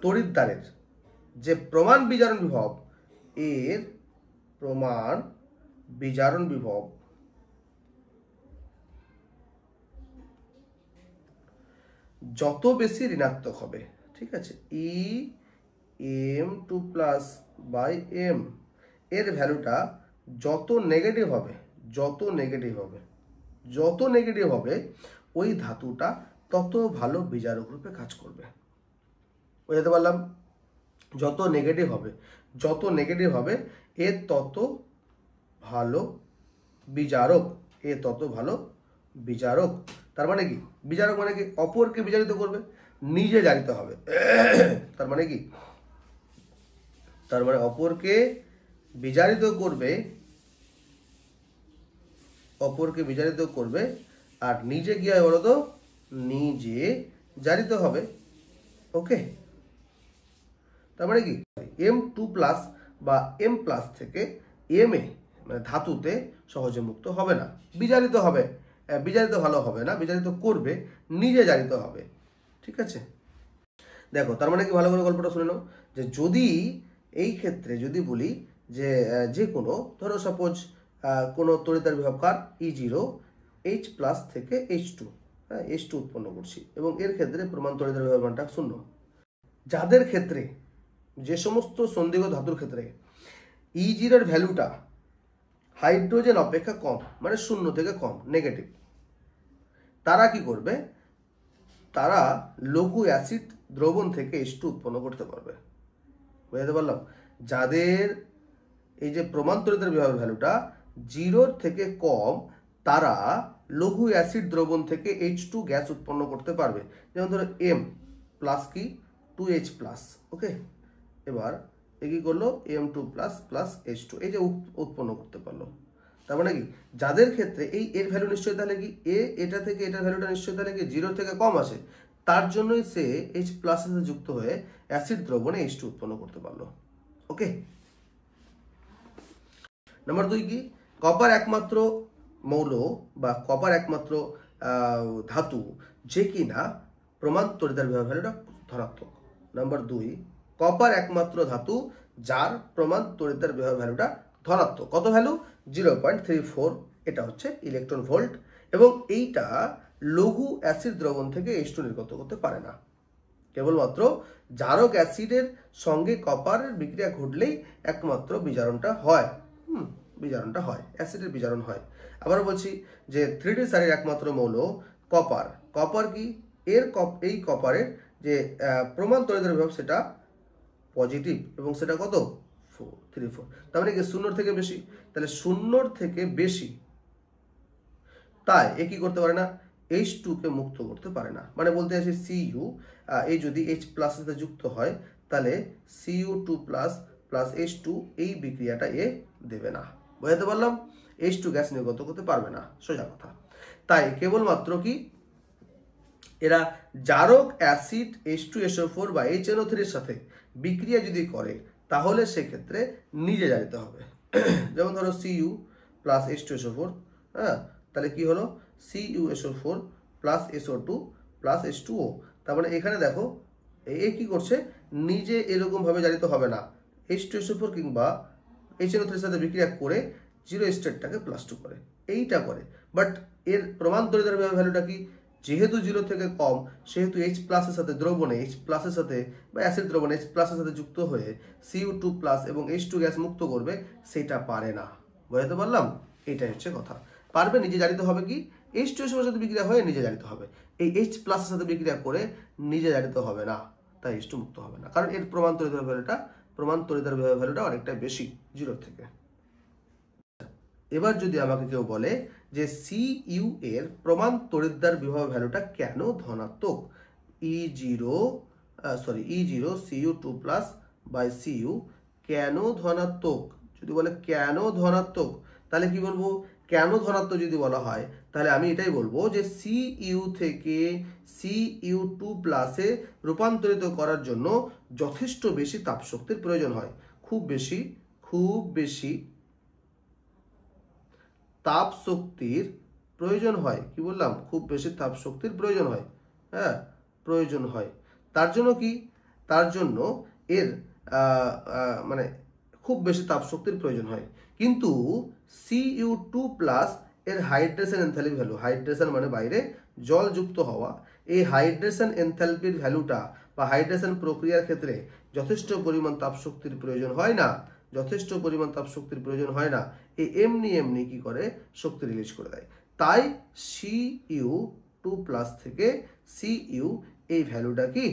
তড়িৎদ্বারের যে প্রমাণ বিজারণ বিভব, এর প্রমাণ বিজারণ বিভব যত বেশি ঋণাত্মক হবে, ঠিক আছে, em2+/m এর ভ্যালুটা যত নেগেটিভ হবে, ওই ধাতুটা তত ভালো বিজারক রূপে কাজ করবে। বুঝতে পারলাম? যত নেগেটিভ হবে এর তত ভালো বিজারক, তার মানে কি? বিজারক মানে কি? অপরকে বিজারিত করবে, নিজে জারিত হবে। তার মানে কি? তার মানে অপরকে বিজারিত করবে, আর নিজে কি হয় বলতো? নিজে জারিত হবে। ওকে, তার মানে কি? m2+ বা m+ থেকে m এ মানে ধাতুতে সহজে মুক্ত হবে না, বিজারিত হবে। বিজারিত ভালো হবে না, বিজারিত করবে, নিজে জারিত হবে। ঠিক আছে, দেখো তার মানে কি? ভালো করে গল্পটা শুনে নাও। যে যদি এই ক্ষেত্রে যদি বলি যে কোনো, ধরো সাপোজ কোনো তড়িৎদ্বার বিভব কার E0 H+ থেকে H2, হ্যাঁ, H2 উৎপন্ন করছি, এবং এর ক্ষেত্রে প্রমাণ তড়িৎদ্বার বিভব মানটা 0। যাদের ক্ষেত্রে, যে সমস্ত সন্দিগ্ধ ধাতুর ক্ষেত্রে E0 এর ভ্যালুটা হাইড্রোজেন অপেক্ষা কম, মানে 0 থেকে কম, নেগেটিভ, তারা কি করবে? তারা লঘু অ্যাসিড দ্রবণ থেকে H2 উৎপন্ন করতে পারবে। বুঝতে পারলাম? যাদের এই যে প্রমাণ তড়িৎদ্বার বিভবের ভ্যালুটা 0 থেকে কম, তারা লঘু অ্যাসিড দ্রবণ থেকে H2 গ্যাস উৎপন্ন করতে পারবে। যেমন ধরো M+ কি 2H+। ওকে, এবার এ কি করলো? M2+ H2, এই যে উৎপন্ন করতে পারলো। তার মানে কি? যাদের ক্ষেত্রে এই এর ভ্যালু নিশ্চয়ই তাহলে কি এটা থেকে এটার ভ্যালুটা নিশ্চয়ই তাহলে কি 0 থেকে কম আসে, তার জন্যই সে H+ এর সাথে যুক্ত হয়ে অ্যাসিড দ্রবণে H2 উৎপন্ন করতে পারলো। ওকে, নাম্বার 2 কি? কপার একমাত্র মৌল বা কপার একমাত্র ধাতু যে কিনা প্রমাণ তড়িৎদ্বার বিভব ভ্যালুটা ধনাত্মক। নাম্বার 2, কপার একমাত্র ধাতু যার প্রমাণ তড়িৎদ্বার বিভব ভ্যালুটা ধনাত্মক। কত ভ্যালু? 0.34, এটা হচ্ছে ইলেকট্রন ভোল্ট, এবং এইটা লঘু অ্যাসিড দ্রবণ থেকে H2 নির্গত করতে পারে না। কেবলমাত্র জারক অ্যাসিডের সঙ্গে কপারের বিক্রিয়া ঘটলেই একমাত্র বিজারণটা হয়। অ্যাসিডের বিজারণ হয়। আবার বলছি যে 3D সারির একমাত্র মৌল কপার। কপার কি? এই কপারের যে প্রমাণ তড়িৎদ্বার বিভব সেটা পজিটিভ, এবং সেটা কত? 34। তার মানে কি 0 থেকে বেশি? তাহলে 0 থেকে বেশি, তাই এ কি করতে পারে না? H2 কে মুক্ত করতে পারে না। মানে বলতে আছে Cu এই যদি H+ সাথে যুক্ত হয়, তাহলে Cu2+ H2 এই বিক্রিয়াটা এ দেবে না। বুঝতে পারলাম? H2 গ্যাস নির্গত করতে পারবে না, সোজা কথা। তাই কেবলমাত্র কি এরা জারক অ্যাসিড H2SO4 বা HNO3 এর সাথে বিক্রিয়া যদি করে, তাহলে সেক্ষেত্রে নিজে জারিত হবে। যেমন ধরো Cu + H2SO4, হ্যাঁ, তাহলে কি হলো? CuSO4 + SO2 + H2O। তার মানে এখানে দেখো এ কি করছে? নিজে এরকম ভাবে জারিত হবে না, H2SO4 কিংবা HNO3 এর সাথে বিক্রিয়া করে 0 স্টেটটাকে +2 করে, এইটা করে। বাট এর প্রমাণ তড়িৎদ্বার বিভব ভ্যালুটা কি? যেহেতু 0 থেকে কম সেহেতু H প্লাসের সাথে দ্রবণে H প্লাসের সাথে বা অ্যাসিড দ্রবণে H প্লাসের সাথে যুক্ত হয়ে Cu2 প্লাস এবং H2 গ্যাস মুক্ত করবে, সেটা পারে না। বুঝতে পারলাম? এইটাই হচ্ছে কথা। পারবে, নিজে জারিত হবে কি, H2 এর সাথে বিক্রিয়া হয়ে নিজে জারিত হবে। এই H প্লাসের সাথে বিক্রিয়া করে নিজে জারিত হবে না, তাই H2 মুক্ত হবে না, কারণ এর প্রমাণ তড়িৎদ্বার বিভবের ভ্যালুটা অনেকটা বেশি 0 থেকে। এবার যদি আমাকে কেউ বলে যে Cu এর প্রমাণ তড়িৎদ্বার বিভব ভ্যালুটা কেন ধনাত্মক, E0 Cu2 plus by Cu কেন ধনাত্মক, যদি বলে কেন ধনাত্মক, তাহলে কি বলবো? কেন ধনাত্মক যদি বলা হয় তাহলে আমি এটাই বলবো যে Cu থেকে Cu2 প্লাসে রূপান্তরিত করার জন্য যথেষ্ট বেশি তাপশক্তির প্রয়োজন হয়, খুব বেশি তাপ শক্তির প্রয়োজন হয়। কি বললাম? খুব বেশি তাপ শক্তির প্রয়োজন হয়, হ্যাঁ প্রয়োজন হয়। তার জন্য কি? তার জন্য এর মানে খুব বেশি তাপ শক্তির প্রয়োজন হয়। কিন্তু Cu2 প্লাস এর হাইড্রেশন এনথালপি ভ্যালু, হাইড্রেশন মানে বাইরে জল যুক্ত হওয়া, এই হাইড্রেশন এনথালপির ভ্যালুটা বা হাইড্রেশন প্রক্রিয়ার ক্ষেত্রে যথেষ্ট পরিমাণ তাপ শক্তির প্রয়োজন হয় না, যথেষ্ট পরিমাণ তাপ শক্তির প্রয়োজন হয় না। এই এমনি কি করে? শক্তি রিলিজ করে দেয়। তাই Cu2 প্লাস থেকে Cu এই ভ্যালুটা কি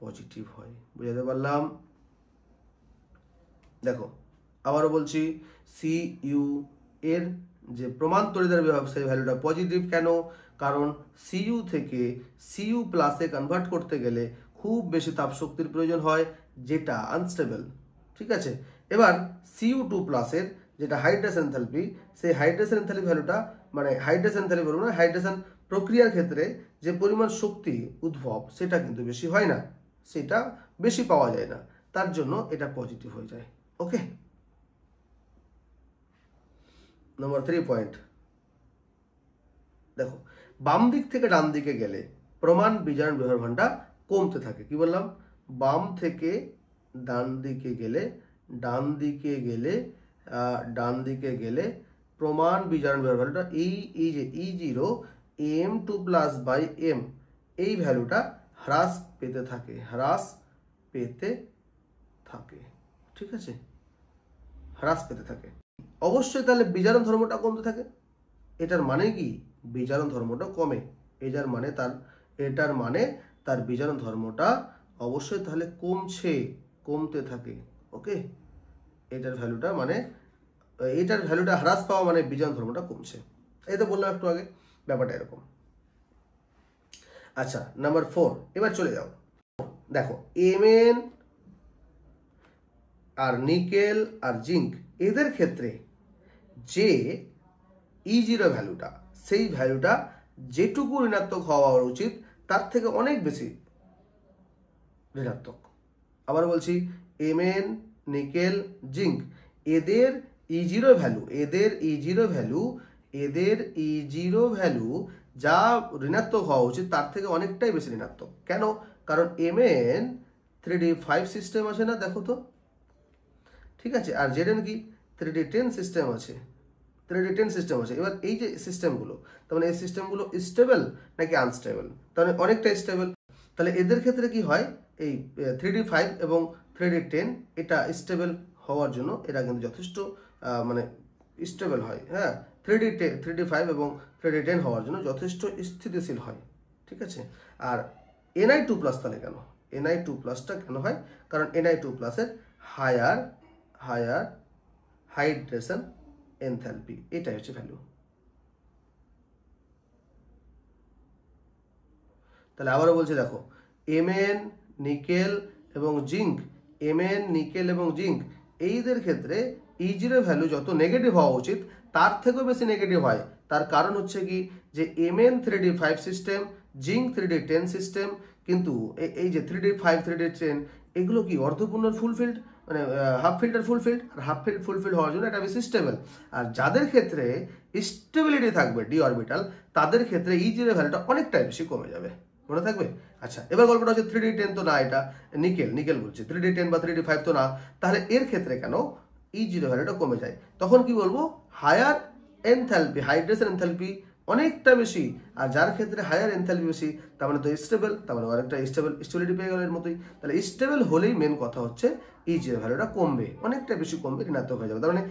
পজিটিভ হয়। বুঝতে পারলাম? দেখো আবারও বলছি, Cu এর যে প্রমাণ তড়িৎদ্বার বিভব সেই ভ্যালুটা পজিটিভ কেন? কারণ Cu থেকে Cu প্লাসে কনভার্ট করতে গেলে খুব বেশি তাপ শক্তির প্রয়োজন হয়, যেটা আনস্টেবল। ঠিক আছে, এবার Cu2 প্লাসের যেটা হাইড্রেশন এনথালপি, সেই হাইড্রেশন এনথালপি ভ্যালুটা মানে হাইড্রেশন এনথালপি বলবো না, হাইড্রেশন প্রক্রিয়ার ক্ষেত্রে যে পরিমাণ শক্তি উদ্ভব সেটা কিন্তু বেশি হয় না, সেটা বেশি পাওয়া যায় না, তার জন্য এটা পজিটিভ হয়ে যায়। ওকে, নম্বর 3 পয়েন্ট দেখো, বাম দিক থেকে ডান দিকে গেলে প্রমাণ বিজারণ বিভবের মানটা কমতে থাকে। কি বললাম? বাম থেকে ডান দিকে গেলে ডান দিকে গেলে প্রমাণ বিজারণ বিভবের ভ্যালুটা এই যে E0 M2 plus by M এই ভ্যালুটা হ্রাস পেতে থাকে, ঠিক আছে, হ্রাস পেতে থাকে। অবশ্যই তাহলে বিজারণ ধর্মটা কমতে থাকে। এটার মানে কি? বিজারণ ধর্মটা কমে, এটার মানে তার বিজারণ ধর্মটা অবশ্যই তাহলে কমতে থাকে। ওকে, এটার ভ্যালুটা হ্রাস পাওয়া মানে বিজারণ ধর্মটা কমছে। এই তো বললাম একটু আগে, ব্যাপারটা এরকম। আচ্ছা, নাম্বার 4, এবার চলে যাও। দেখো Mn আর নিকেল আর জিঙ্ক এদের ক্ষেত্রে যে E0 ভ্যালুটা, সেই ভ্যালুটা যেটুকু ঋণাত্মক হওয়া উচিত তার থেকে অনেক বেশি ঋণাত্মক। আবার বলছি, Mn, নিকেল, জিঙ্ক এদের E0 ভ্যালু যা ঋণাত্মক হওয়া উচিত তার থেকে অনেকটাই বেশি ঋণাত্মক। কেন? কারণ Mn 3D5 সিস্টেম আছে না, দেখো তো, ঠিক আছে, আর Zn কি 3D10 সিস্টেম আছে, এবার এই যে সিস্টেমগুলো, তার মানে এই সিস্টেমগুলো স্টেবল নাকি আনস্টেবল? তাহলে অনেকটা স্টেবল। তাহলে এদের ক্ষেত্রে কি হয়, এই 3D5 এবং 3D10 এটা স্টেবল হওয়ার জন্য এরা কিন্তু যথেষ্ট মানে স্টেবল হয়, হ্যাঁ, 3D5 এবং 3D10 হওয়ার জন্য যথেষ্ট স্থিতিশীল হয়। ঠিক আছে, আর Ni2 প্লাস তাহলে কেন? Ni2 প্লাসটা কেন হয়? কারণ Ni2 প্লাসের হায়ার হাইড্রেশন এনথালপি, এটাই হচ্ছে ভ্যালু। তাহলে আবারও বলছি, দেখো Mn, নিকেল এবং জিঙ্ক এইদের ক্ষেত্রে E0 ভ্যালু যত নেগেটিভ হওয়া উচিত তার থেকেও বেশি নেগেটিভ হয়। তার কারণ হচ্ছে কি, যে Mn 3D5 system, zinc 3D10 system, কিন্তু এই যে 3D5 3D10 এগুলো কি অর্ধপূর্ণ ফুলফিল্ড, মানে হাফ ফিল্ড আর ফুলফিল্ড, আর হাফ ফিল্ড ফুলফিল্ড হওয়ার জন্য এটা বেশি স্টেবল। আর যাদের ক্ষেত্রে স্টেবিলিটি থাকবে ডি অরবিটাল, তাদের ক্ষেত্রে E0 ভ্যালুটা অনেকটাই বেশি কমে যাবে, মনে থাকবে। আচ্ছা, এবার গল্পটা হচ্ছে 3D10 তো না, এটা নিকেল বলছে, 3D10 বা 3D5 তো না, তাহলে এর ক্ষেত্রে কেন E0 ভ্যালুটা কমে যায়? তখন কি বলবো, হায়ার এনথালপি, হাইড্রেশন এনথালপি অনেকটা বেশি। আর যার ক্ষেত্রে হায়ার এনথালপি বেশি, তার মানে তো স্টেবল, তার মানে অনেকটা স্টেবিলিটি পেয়ে গেল এর মতোই। তাহলে স্টেবল হলেই মেন কথা হচ্ছে EG এর ভ্যালুটা কমবে, অনেকটা বেশি কমবে, ঋণাত্মক হয়ে যাবে। তার মানে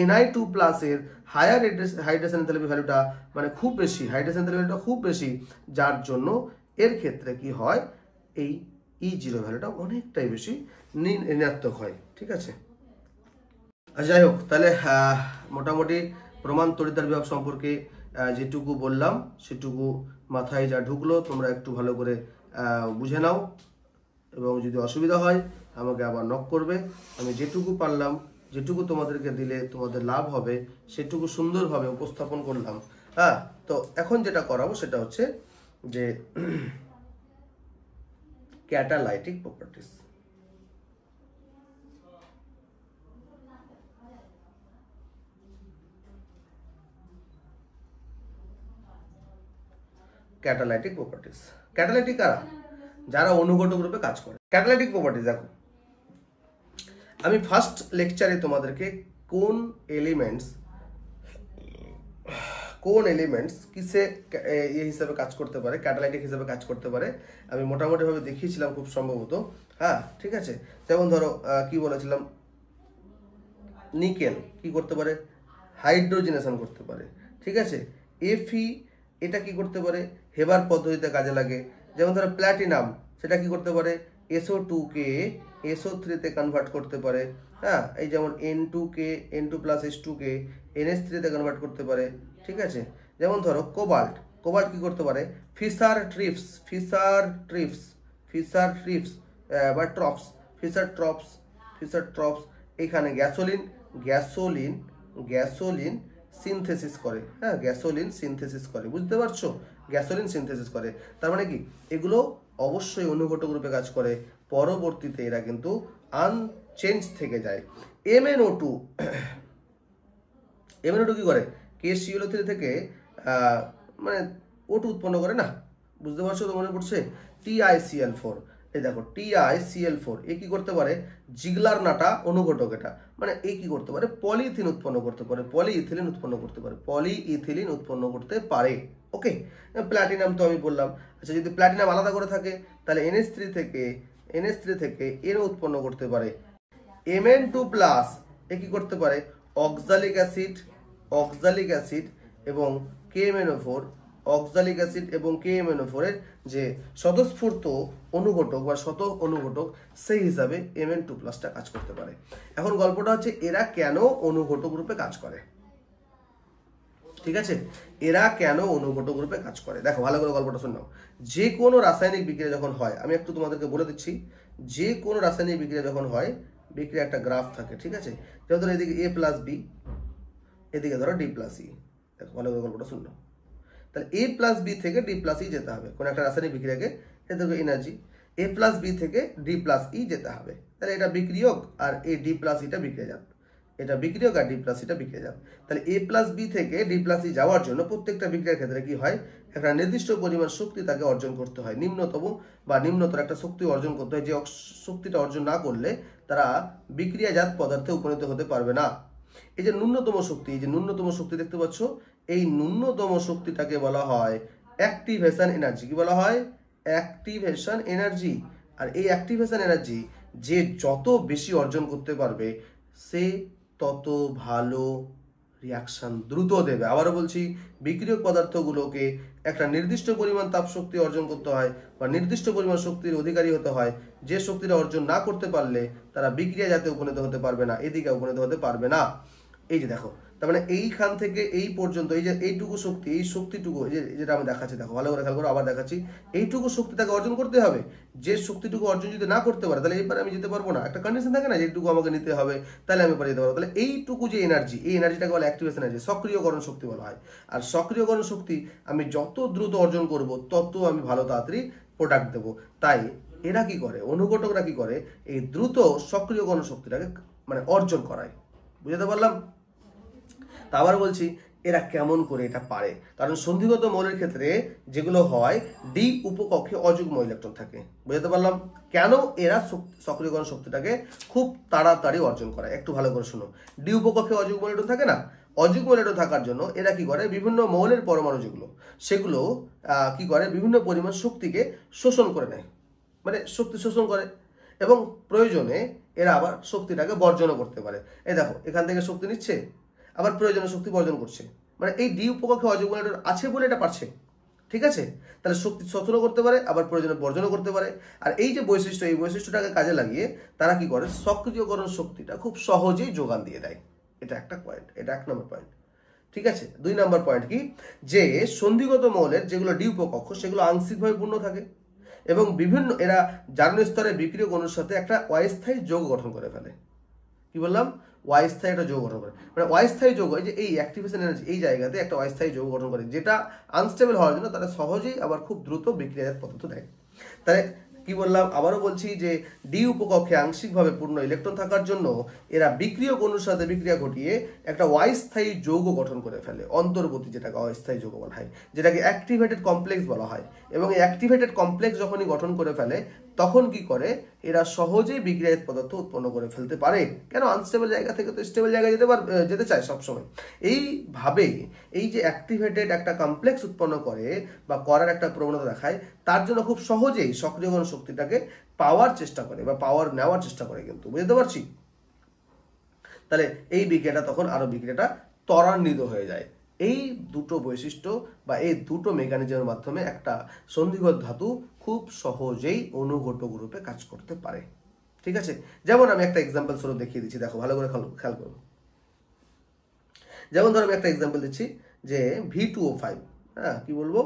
Ni2+ এর হায়ার হাইড্রেশন এনথালপি ভ্যালুটা মানে খুব বেশি, হাইড্রেশন এনথালপি ভ্যালুটা খুব বেশি, যার জন্য এর ক্ষেত্রে কি হয়, এই E0 ভ্যালুটা অনেকটাই বেশি ঋণাত্মক হয়। ঠিক আছে, যাই হোক, তাহলে মোটামুটি প্রমাণ তড়িৎদ্বার বিভব সম্পর্কে যেটুকু বললাম সেটুকু মাথায় যা ঢুকলো তোমরা একটু ভালো করে বুঝে নাও, এবং যদি অসুবিধা হয় আমাকে আবার নক করবে। আমি যেটুকু পারলাম, যেটুকু তোমাদেরকে দিলে তোমাদের লাভ হবে সেটুকু সুন্দরভাবে উপস্থাপন করলাম। হ্যাঁ, তো এখন যেটা করাবো সেটা হচ্ছে যে catalytic properties. Catalytic properties, catalytic কারা? যারা অনুঘটক রূপে কাজ করে। ক্যাটালাইটিক প্রপার্টিস দেখো, আমি ফার্স্ট লেকচারে তোমাদেরকে কোন এলিমেন্টস কিসে হিসাবে কাজ করতে পারে, ক্যাটালাইটিক হিসাবে কাজ করতে পারে, আমি মোটামুটিভাবে দেখিয়েছিলাম খুব সম্ভবত। হ্যাঁ, ঠিক আছে। যেমন ধরো কি বলেছিলাম, নিকেল কি করতে পারে, হাইড্রোজেনেশন করতে পারে। ঠিক আছে, Fe এটা কি করতে পারে, হেবার পদ্ধতিতে কাজে লাগে। যেমন ধরো প্ল্যাটিনাম, সেটা কি করতে পারে, SO2কে SO3-তে কনভার্ট করতে পারে। হ্যাঁ, এই যেমন N2কে N2+H2কে NH3-তে কনভার্ট করতে পারে। ঠিক আছে, যেমন ধরো কোবাল্ট কি করতে পারে, ফিশার ট্রিপস বা ট্রপস এখানে গ্যাসোলিন সিনথেসিস করে। হ্যাঁ, গ্যাসোলিন সিনথেসিস করে, বুঝতে পারছো, গ্যাসোলিন সিনথেসিস করে। তার মানে কি, এগুলো অবশ্যই অনুঘটক রূপে কাজ করে, পরবর্তীতে এরা কিন্তু আনচেঞ্জ থেকে যায়। MnO2 কি করে, KClO3 থেকে মানে O2 উৎপন্ন করে না, বুঝতে পারছো তো, মনে পড়ছে। TiCl4, এই দেখো TiCl4 এ কি করতে পারে, জিগলার নাটা অনুঘটক, এটা মানে এ কি করতে পারে, পলিইথিলিন উৎপন্ন করতে পারে, পলিইথিলিন উৎপন্ন করতে পারে। ওকে, প্ল্যাটিনাম তো আমি বললাম। আচ্ছা, যদি প্ল্যাটিনাম আলাদা করে থাকে তাহলে NH3 থেকে NO উৎপন্ন করতে পারে। Mn2+ এ কি করতে পারে, অক্সালিক অ্যাসিড এবং KMnO4 এর যে স্বতঃস্ফূর্ত অনুঘটক বা শত অনুঘটক, সেই হিসাবে Mn2+টা কাজ করতে পারে। এখন গল্পটা হচ্ছে এরা কেন অনুঘটক রূপে কাজ করে। ঠিক আছে, এরা কেন অনুঘটক রূপে কাজ করে, দেখো ভালো করে গল্পটা শুনো। যে কোনো রাসায়নিক বিক্রিয়া যখন হয়, আমি একটু তোমাদেরকে বলে দিচ্ছি, যে কোনো রাসায়নিক বিক্রিয়া যখন হয়, বিক্রিয়া একটা গ্রাফ থাকে। ঠিক আছে, যেমন ধরো এদিকে A+B, এদিকে ধরো D+E। দেখো ভালো করে গল্পটা শুনো। তাহলে A+B থেকে D+E যেতে হবে, কোন একটা রাসায়নিক বিক্রিয়াকে, এদিকে এনার্জি A+B থেকে D+E যেতে হবে। তাহলে এটা বিক্রিয়ক আর এই D+Eটা বিক্রিয়াজাত, এটা বিক্রিয়ক আর D+Eটা বিক্রিয়াজাত। তাহলে A+B থেকে D+E যাওয়ার জন্য প্রত্যেকটা বিক্রিয়ার ক্ষেত্রে কি হয়, একটা নির্দিষ্ট পরিমাণ শক্তি তাকে অর্জন করতে হয়, নিম্নতর একটা শক্তি অর্জন করতে হয়। যে শক্তিটা অর্জন না করলে তারা বিক্রিয়াজাত পদার্থে উপনীত হতে পারবে না। এই যে ন্যূনতম শক্তি দেখতে পাচ্ছ, এই ন্যূনতম শক্তিটাকে বলা হয় অ্যাক্টিভেশন এনার্জি। কি বলা হয়, অ্যাক্টিভেশন এনার্জি। আর এই অ্যাক্টিভেশন এনার্জি যে যত বেশি অর্জন করতে পারবে, সে তত ভালো রিয়াকশন দ্রুত দেবে। আবারও বলছি, বিক্রিয়ক পদার্থগুলোকে একটা নির্দিষ্ট পরিমাণ তাপ শক্তি অর্জন করতে হয় বা নির্দিষ্ট পরিমাণ শক্তির অধিকারী হতে হয়। যে শক্তিটা অর্জন না করতে পারলে তারা বিক্রিয়া জাতে উপনীত হতে পারবে না, এদিকে উপনীত হতে পারবে না। এই যে দেখো, তার মানে এইখান থেকে এই পর্যন্ত, এই যে এইটুকু শক্তি, এই শক্তিটুকু, যেটা আমি দেখাচ্ছি, দেখো ভালো করে খেয়াল করো, আবার দেখাচ্ছি, এইটুকু শক্তি তাকে অর্জন করতে হবে। যে শক্তিটুকু অর্জন যদি না করতে পারে, তাহলে এবারে আমি যেতে পারবো না। একটা কন্ডিশন থাকে না, যেটুকু আমাকে নিতে হবে তাহলে আমি যেতে পারবো। তাহলে এইটুকু যে এনার্জি, এই এনার্জিটাকে বলে অ্যাক্টিভেশন এনার্জি, সক্রিয়করণ শক্তি বলা হয়। আর সক্রিয়করণ শক্তি আমি যত দ্রুত অর্জন করব, তত আমি ভালো তাড়াতাড়ি প্রোডাক্ট দেবো। তাই এরা কি করে, অনুঘটকরা কি করে, এই দ্রুত সক্রিয়করণ শক্তিটাকে মানে অর্জন করায়। বুঝতে পারলাম? তা আবার বলছি, এরা কেমন করে এটা পারে, কারণ সন্ধিগত মৌলের ক্ষেত্রে যেগুলো হয়, ডি উপকক্ষে অযুগ্ম ইলেকট্রন থাকে। বুঝতে পারলাম কেন এরা সক্রিয়করণ শক্তিটাকে খুব তাড়াতাড়ি অর্জন করে। একটু ভালো করে শুনো, ডি উপকক্ষে অযুগ্ম ইলেকট্রন থাকে না, অযুগ্ম ইলেকট্রন থাকার জন্য এরা কি করে, বিভিন্ন মৌলের পরমাণু যেগুলো সেগুলো কি করে, বিভিন্ন পরিমাণ শক্তিকে শোষণ করে নেয়, মানে শক্তি শোষণ করে, এবং প্রয়োজনে এরা আবার শক্তিটাকে বর্জনও করতে পারে। এই দেখো এখান থেকে শক্তি নিচ্ছে, আবার প্রয়োজনে শক্তি বর্জন করছে, মানে এই ডি উপকক্ষে অযুগ্ম ইলেকট্রন আছে বলে এটা পারছে। ঠিক আছে, তাহলে শক্তি শোষণও করতে পারে, আবার প্রয়োজনে বর্জনও করতে পারে। আর এই যে বৈশিষ্ট্য, এই বৈশিষ্ট্যটাকে কাজে লাগিয়ে তারা কি করে, সক্রিয়করণ শক্তিটা খুব সহজেই যোগান দিয়ে দেয়। এটা একটা পয়েন্ট, এটা 1 নম্বর পয়েন্ট। ঠিক আছে, 2 নম্বর পয়েন্ট কি, যে সন্ধিগত মৌলের যেগুলো ডি উপকক্ষ সেগুলো আংশিকভাবে পূর্ণ থাকে এবং বিভিন্ন এরা জারণ স্তরে বিক্রিয়ক অণুর সাথে একটা অস্থায়ী যৌগ গঠন করে ফেলে। কি বললাম, অস্থায়ী একটা যৌগ গঠন করে, মানে অস্থায়ী যৌগ, যে এই অ্যাক্টিভেশন এনার্জি এই জায়গাতে একটা অস্থায়ী যৌগ গঠন করে, যেটা আনস্টেবল হওয়ার জন্য তারা সহজেই আবার খুব দ্রুত বিক্রিয়াজাত পদার্থ দেয়। তাহলে কি বললাম, আবারও বলছি যে ডি উপকক্ষে আংশিকভাবে পূর্ণ ইলেকট্রন থাকার জন্য এরা বিক্রিয়ক অণুর সাথে বিক্রিয়া ঘটিয়ে একটা অস্থায়ী যৌগ গঠন করে ফেলে, অন্তর্বর্তী, যেটাকে অস্থায়ী যৌগ বলা হয়, যেটাকে অ্যাক্টিভেটেড কমপ্লেক্স বলা হয়। এবং এই অ্যাক্টিভেটেড কমপ্লেক্স যখনই গঠন করে ফেলে তখন কি করে, এরা সহজেই বিক্রিয়াজাত পদার্থ উৎপন্ন করে ফেলতে পারে। কেন, আনস্টেবল জায়গা থেকে তো স্টেবল জায়গায় যেতে চায় সবসময়। এইভাবে এই যে অ্যাক্টিভেটেড একটা কমপ্লেক্স উৎপন্ন করে বা করার একটা প্রবণতা দেখায়, তার জন্য খুব সহজেই সক্রিয়করণ শক্তিটাকে পাওয়ার চেষ্টা করে বা পাওয়ার নেওয়ার চেষ্টা করে, কিন্তু বুঝতে পারছি। তাহলে এই বিক্রিয়াটা তখন আরো বিক্রিয়াটা ত্বরান্বিত হয়ে যায়। এই দুটো বৈশিষ্ট্য বা এই দুটো মেকানিজমের মাধ্যমে একটা সন্ধিগত ধাতু খুব সহজেই অনুঘটক রূপে কাজ করতে পারে। ঠিক আছে, যেমন আমি একটা এক্সাম্পল স্বরূপ দেখিয়ে দিচ্ছি, দেখো ভালো করে খেয়াল করো। যেমন ধরো আমি একটা এক্সাম্পল দিচ্ছি যে V2O5, হ্যাঁ কি বলবো,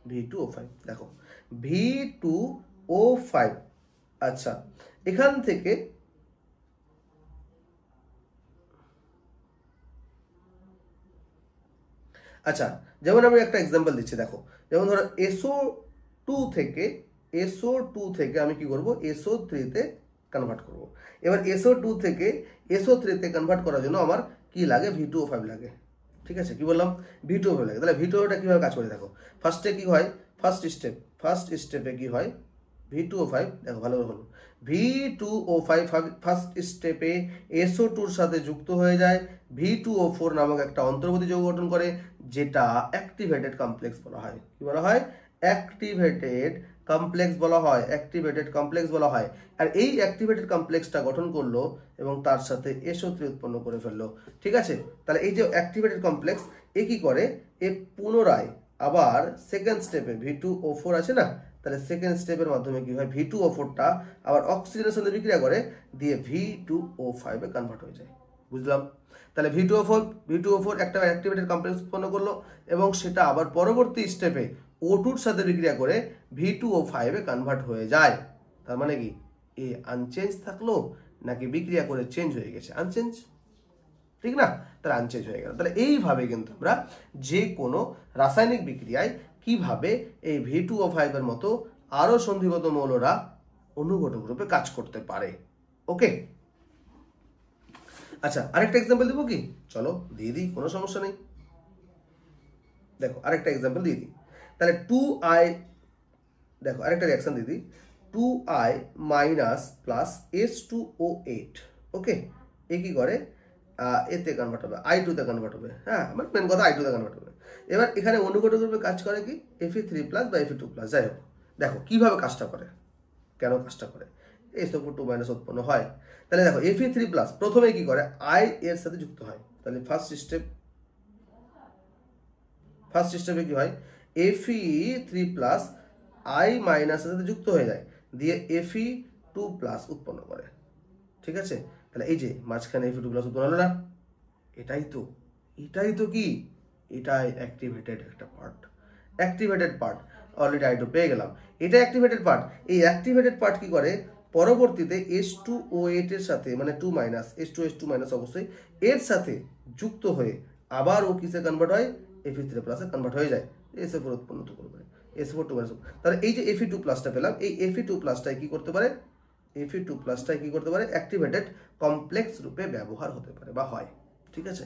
V2O5, দেখো V2O5। আচ্ছা, এখান থেকে আচ্ছা, যেমন আমি একটা এক্সাম্পল দিচ্ছি, দেখো যেমন ধরো SO2 থেকে আমি কি করব, SO3 তে কনভার্ট করব। এবার SO2 থেকে SO3 তে কনভার্ট করার জন্য আমার কি লাগে, V2O5 লাগে। ঠিক আছে, কি বললাম, V2O5 লাগে। তাহলে V2O টা কিভাবে কাজ করে দেখো, ফার্স্টে কি হয়, ফার্স্ট স্টেপে কি হয়, V2O5, দেখো ভালো করে হলো, V2O5 ফার্স্ট স্টেপে SO2 এর সাথে যুক্ত হয়ে যায়, V2O4 নামক একটা অন্তর্বর্তী যৌগ গঠন করে, যেটা অ্যাক্টিভেটেড কমপ্লেক্স বলা হয়। কি বলা হয়, অ্যাক্টিভেটেড কমপ্লেক্স বলা হয়, অ্যাক্টিভেটেড কমপ্লেক্স বলা হয়। আর এই অ্যাক্টিভেটেড কমপ্লেক্সটা গঠন করলো এবং তার সাথে SO3 উৎপন্ন করে ফেললো। ঠিক আছে, তাহলে এই যে অ্যাক্টিভেটেড কমপ্লেক্স এ কি করে, এ পুনরায় আবার সেকেন্ড স্টেপে V2O4 আছে না, তাহলে সেকেন্ড স্টেপের মাধ্যমে কি হয়, V2O4টা আবার অক্সিজেনের সাথে বিক্রিয়া করে দিয়ে V2O5 এ কনভার্ট হয়ে যায়। বুঝলাম, তাহলে V2O4 একটা অ্যাক্টিভেটেড কমপ্লেক্স উৎপন্ন করলো এবং সেটা আবার পরবর্তী স্টেপে O2 এর সাথে বিক্রিয়া করে V2O5 এ কনভার্ট হয়ে যায়। তার মানে কি, এ আনচেঞ্জ থাকলো নাকি বিক্রিয়া করে চেঞ্জ হয়ে গেছে, আনচেঞ্জ, ঠিক না, তাহলে আনচেঞ্জ হয়ে গেল। তাহলে এইভাবে কিন্তু আমরা যে কোনো রাসায়নিক বিক্রিয়ায় কিভাবে এই V2O5 এর মতো আরো সন্ধিগত মৌলরা অনুঘটক রূপে কাজ করতে পারে। ওকে, আচ্ছা আরেকটা এক্সাম্পল দেবো কি, চলো দিয়ে দিই, কোনো সমস্যা নেই। দেখো আরেকটা এক্সাম্পল দিয়ে দিই, তাহলে 2I, দেখো আরেকটা রিঅ্যাকশন দিয়ে দিই, 2I মাইনাস প্লাস H2O8। ওকে, এ কি করে, এতে কনভার্ট হবে, I2 তে কনভার্ট হবে। হ্যাঁ, মানে মেন কথা I2 তে কনভার্ট হবে। এবার এখানে অনুঘটক রূপে কাজ করে কি, Fe3+ বা Fe2+, যাই হোক। দেখো কিভাবে কাজটা করে, কেন কাজটা করে, SO4 2- উৎপন্ন হয়। তাহলে দেখো Fe3+ প্রথমে কি করে, I এর সাথে যুক্ত হয়। তাহলে ফার্স্ট স্টেপে কি হয়, Fe3+ I মাইনাস এর সাথে যুক্ত হয়ে যায়, দিয়ে Fe2+ উৎপন্ন করে। ঠিক আছে, তাহলে এই যে মাঝখানে Fe2+ উৎপন্ন হলো না, এটাই তো কি, এটাই অ্যাক্টিভেটেড একটা part, activated part. Already I2 পেয়ে গেলাম, এটা অ্যাক্টিভেটেড পার্ট। এই অ্যাক্টিভেটেড পার্ট কি করে, পরবর্তীতে H2O8 এর সাথে, মানে 2- H2 অবশ্যই এর সাথে যুক্ত হয়ে আবার ও কিসে কনভার্ট হয়, Fe3+ এ কনভার্ট হয়ে যায়, SO4 উৎপন্ন করবে, SO4 তাহলে এই যে Fe2+টা পেলাম, এই Fe2+টাই কি করতে পারে, Fe2+টাই কি করতে পারে, অ্যাক্টিভেটেড কমপ্লেক্স রূপে ব্যবহার হতে পারে বা হয়। ঠিক আছে,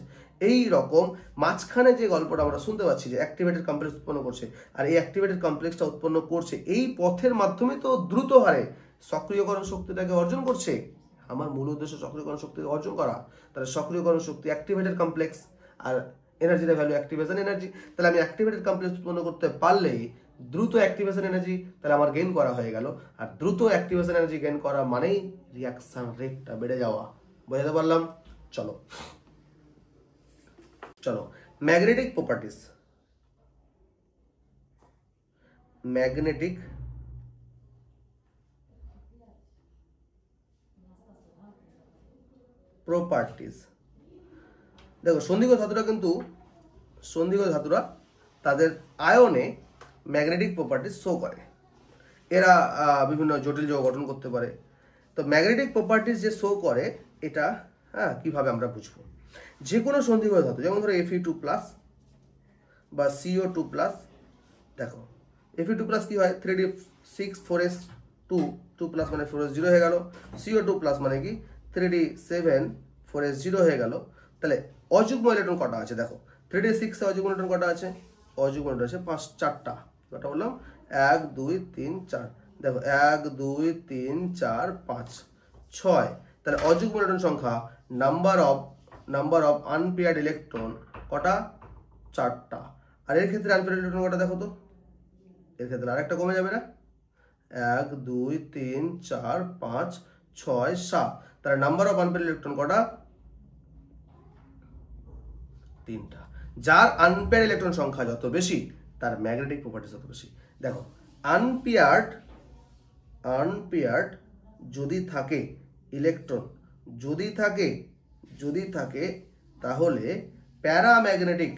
এই রকম মাঝখানে যে গল্পটা আমরা শুনতে পাচ্ছি যে অ্যাক্টিভেটেড কমপ্লেক্স উৎপন্ন করছে, আর এই অ্যাক্টিভেটেড কমপ্লেক্সটা উৎপন্ন করছে এই পথের মাধ্যমে তো দ্রুত হারে সক্রিয়করণ শক্তিটাকে অর্জন করছে। আমার মূল উদ্দেশ্য সক্রিয়করণ শক্তি অর্জন করা, তাহলে সক্রিয়করণ শক্তি অ্যাক্টিভেটেড কমপ্লেক্স, আর এনার্জির ভ্যালু অ্যাক্টিভেশন এনার্জি। তাহলে আমি অ্যাক্টিভেটেড কমপ্লেক্স উৎপন্ন করতে পারলেই দ্রুত অ্যাক্টিভেশন এনার্জি তাহলে আমার গেইন করা হয়ে গেল। আর দ্রুত অ্যাক্টিভেশন এনার্জি গেইন করা মানেই রিয়াকশন রেটটা বেড়ে যাওয়া। বোঝাতে পারলাম? চলো চলো ম্যাগনেটিক প্রপার্টিজ। Magnetic properties. দেখো সন্ধিগত ধাতুরা কিন্তু সন্ধিগত ধাতুরা তাদের আয়নে ম্যাগনেটিক প্রপার্টিজ শো করে। এরা বিভিন্ন জটিল যৌগ গঠন করতে পারে। তো ম্যাগনেটিক প্রপার্টিজ যে শো করে এটা কিভাবে আমরা বুঝবো? যে কোনো সন্ধিগত ধাতু যেমন ধরো Fe2+ বা CO2+, দেখো Fe2+ কি হয় 3d6 4s2 2+ মানে 4s0 হয়ে গেল, CO2+ মানে কি 3d7 4s0 হয়ে গেল। তাহলে অযুগ্ম ইলেকট্রন কটা আছে? দেখো 3d6 এ অযুগ্ম ইলেকট্রন কটা আছে? অযুগ্ম ইলেকট্রন আছে 4টা। কটা বললাম? 1 2 3 4। দেখো 1 2 3 4 5 6। তাহলে অযুগ্ম ইলেকট্রন সংখ্যা নাম্বার অফ আনপেয়ার্ড ইলেকট্রন কটা? 4টা। আর এর ক্ষেত্রে আনপেয়ার্ড ইলেকট্রন কটা দেখো তো? এর ক্ষেত্রে আরেকটা কমে যাবে না? 1 2 3 4 5 6 7। তাহলে নাম্বার অফ আনপেয়ার্ড ইলেকট্রন কটা? 3টা। যার আনপেয়ার্ড ইলেকট্রন সংখ্যা যত বেশি তার ম্যাগনেটিক প্রপার্টিজ তত বেশি। দেখো আনপেয়ার্ড যদি থাকে ইলেকট্রন যদি থাকে তাহলে প্যারাম্যাগনেটিক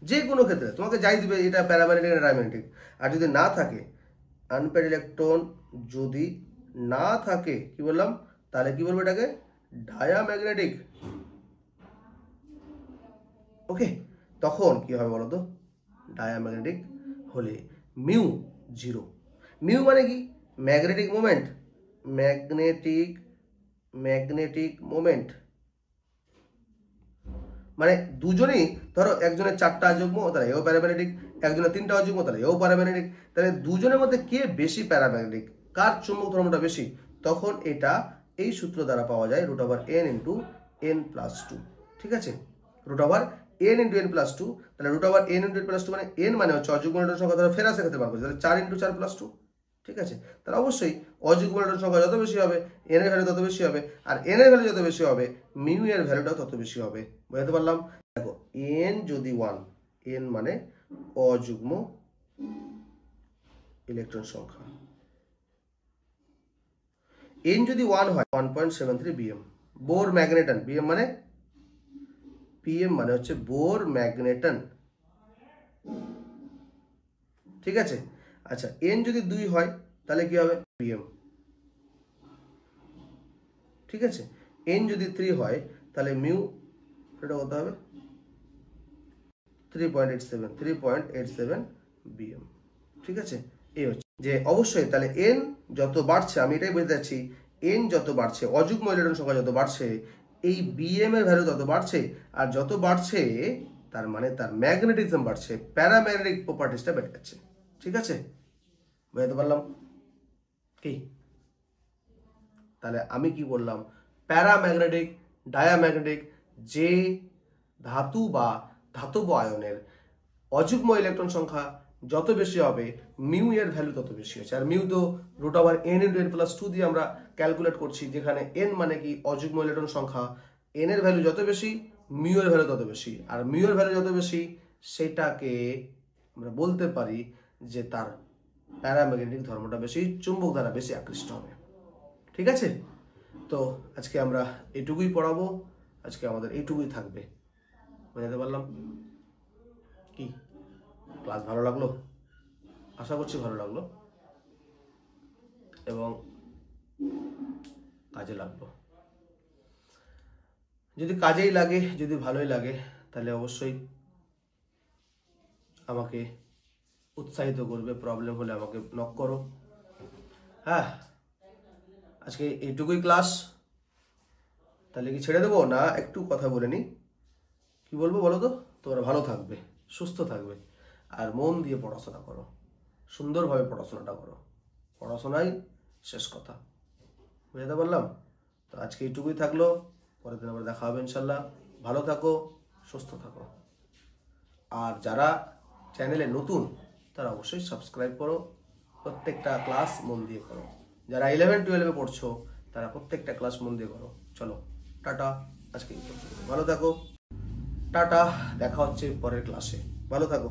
যে কোনো ক্ষেত্রে তোমাকে যাই দিবে এটা প্যারাম্যাগনেটিক না ডায়াম্যাগনেটিক। আর যদি না থাকে আনপেয়ার্ড ইলেকট্রন যদি না থাকে কি বললাম? তাহলে কি বলবো এটাকে? ডায়াম্যাগনেটিক। ওকে, তখন কি হবে বলো তো? ডায়াম্যাগনেটিক হলে মিউ 0। মিউ মানে কি? ম্যাগনেটিক মোমেন্ট মানে দুজনেই ধরো একজনের 4টা অযুগ্ম তাহলে এও প্যারাম্যাগনেটিক, একজনের 3টা অযুগ্ম তাহলে এও প্যারাম্যাগনেটিক। তাহলে দুজনের মধ্যে কে বেশি প্যারাম্যাগনেটিক, কার চুম্বক ধর্মটা বেশি? তখন এটা এই সূত্র দ্বারা পাওয়া যায় √n × n+2। ঠিক আছে, √n × n+2। তাহলে √n × n+2 মানে n মানে হচ্ছে অযুগ্ম ইলেকট্রন সংখ্যা ধরো ফেরাসের ক্ষেত্রে বার করছি, তাহলে 4 × 4+2। ঠিক আছে, তাহলে অবশ্যই অযুগ্ম ইলেকট্রন সংখ্যা যত বেশি হবে n এর ভ্যালু তত বেশি হবে, আর n এর ভ্যালু যত বেশি হবে মিউ এর ভ্যালুটাও তত বেশি হবে। বুঝতে পারলাম? দেখো n যদি 1, n মানে অযুগ্ম ইলেকট্রন সংখ্যা, n যদি 1 হয় 1.73 bm। বোর ম্যাগনেটন, bm মানে pm মানে হচ্ছে বোর ম্যাগনেটন। ঠিক আছে, আচ্ছা n যদি 2 হয় তাহলে কি হবে? pm। ঠিক আছে, n যদি 3 হয় তাহলে মিউ এটা কত হবে? 3.87 bm। ঠিক আছে, এই হচ্ছে যে অবশ্যই তাহলে n যত বাড়ছে, আমি এটাই বলতে চাচ্ছি, n যত বাড়ছে অযুগ্ম ইলেকট্রন সংখ্যা যত বাড়ছে এই bm এর ভ্যালু তত বাড়ছে, আর যত বাড়ছে তার মানে তার ম্যাগনেটিজম বাড়ছে, প্যারাম্যাগনেটিক প্রপার্টিজটা বেড়ে যাচ্ছে। ঠিক আছে, বুঝতে পারলাম কি? তাহলে আমি কি বললাম? প্যারাম্যাগনেটিক, ডায়াম্যাগনেটিক যে ধাতু বা ধাতব আয়নের অযুগ্ম ইলেকট্রন সংখ্যা যত বেশি হবে মিউ এর ভ্যালু তত বেশি হচ্ছে। আর মিউ তো √n × n+2 দিয়ে আমরা ক্যালকুলেট করছি, যেখানে n মানে কি অযুগ্ম ইলেকট্রন সংখ্যা, n এর ভ্যালু যত বেশি মিউ এর ভ্যালু তত বেশি, আর মিউ এর ভ্যালু যত বেশি সেটাকে আমরা বলতে পারি যে তার প্যারাম্যাগনেটিক ধর্মটা বেশি, চুম্বক দ্বারা বেশি আকৃষ্ট হবে। ঠিক আছে, তো আজকে আমরা এটুকুই পড়াবো, আজকে আমাদের এইটুকুই থাকবে। বুঝতে পারলাম কি? ক্লাস ভালো লাগলো? আশা করছি ভালো লাগলো এবং কাজে লাগলো। যদি কাজেই লাগে, যদি ভালোই লাগে, তাহলে অবশ্যই আমাকে উৎসাহিত করবে। প্রবলেম হলে আমাকে নক করো। হ্যাঁ, আজকে এইটুকুই ক্লাস। তাহলে কি ছেড়ে দেবো না একটু কথা বলে নিই? কি বলবো বলো তো? তোমরা ভালো থাকবে, সুস্থ থাকবে, আর মন দিয়ে পড়াশোনা করো, সুন্দরভাবে পড়াশোনাটা করো। পড়াশোনাই শেষ কথা। বুঝতে পারলাম? তো আজকে এইটুকুই থাকলো, পরের দিন আবার দেখা হবে ইনশাল্লাহ। ভালো থাকো, সুস্থ থাকো। আর যারা চ্যানেলে নতুন তারা অবশ্যই সাবস্ক্রাইব করো, প্রত্যেকটা ক্লাস মন দিয়ে করো। যারা 11-12 পড়ছো তারা প্রত্যেকটা ক্লাস মন দিয়ে করো। চলো টাটা, আজকে এই পর্যন্ত। ভালো থাকো, টাটা, দেখা হচ্ছে পরের ক্লাসে। ভালো থাকো।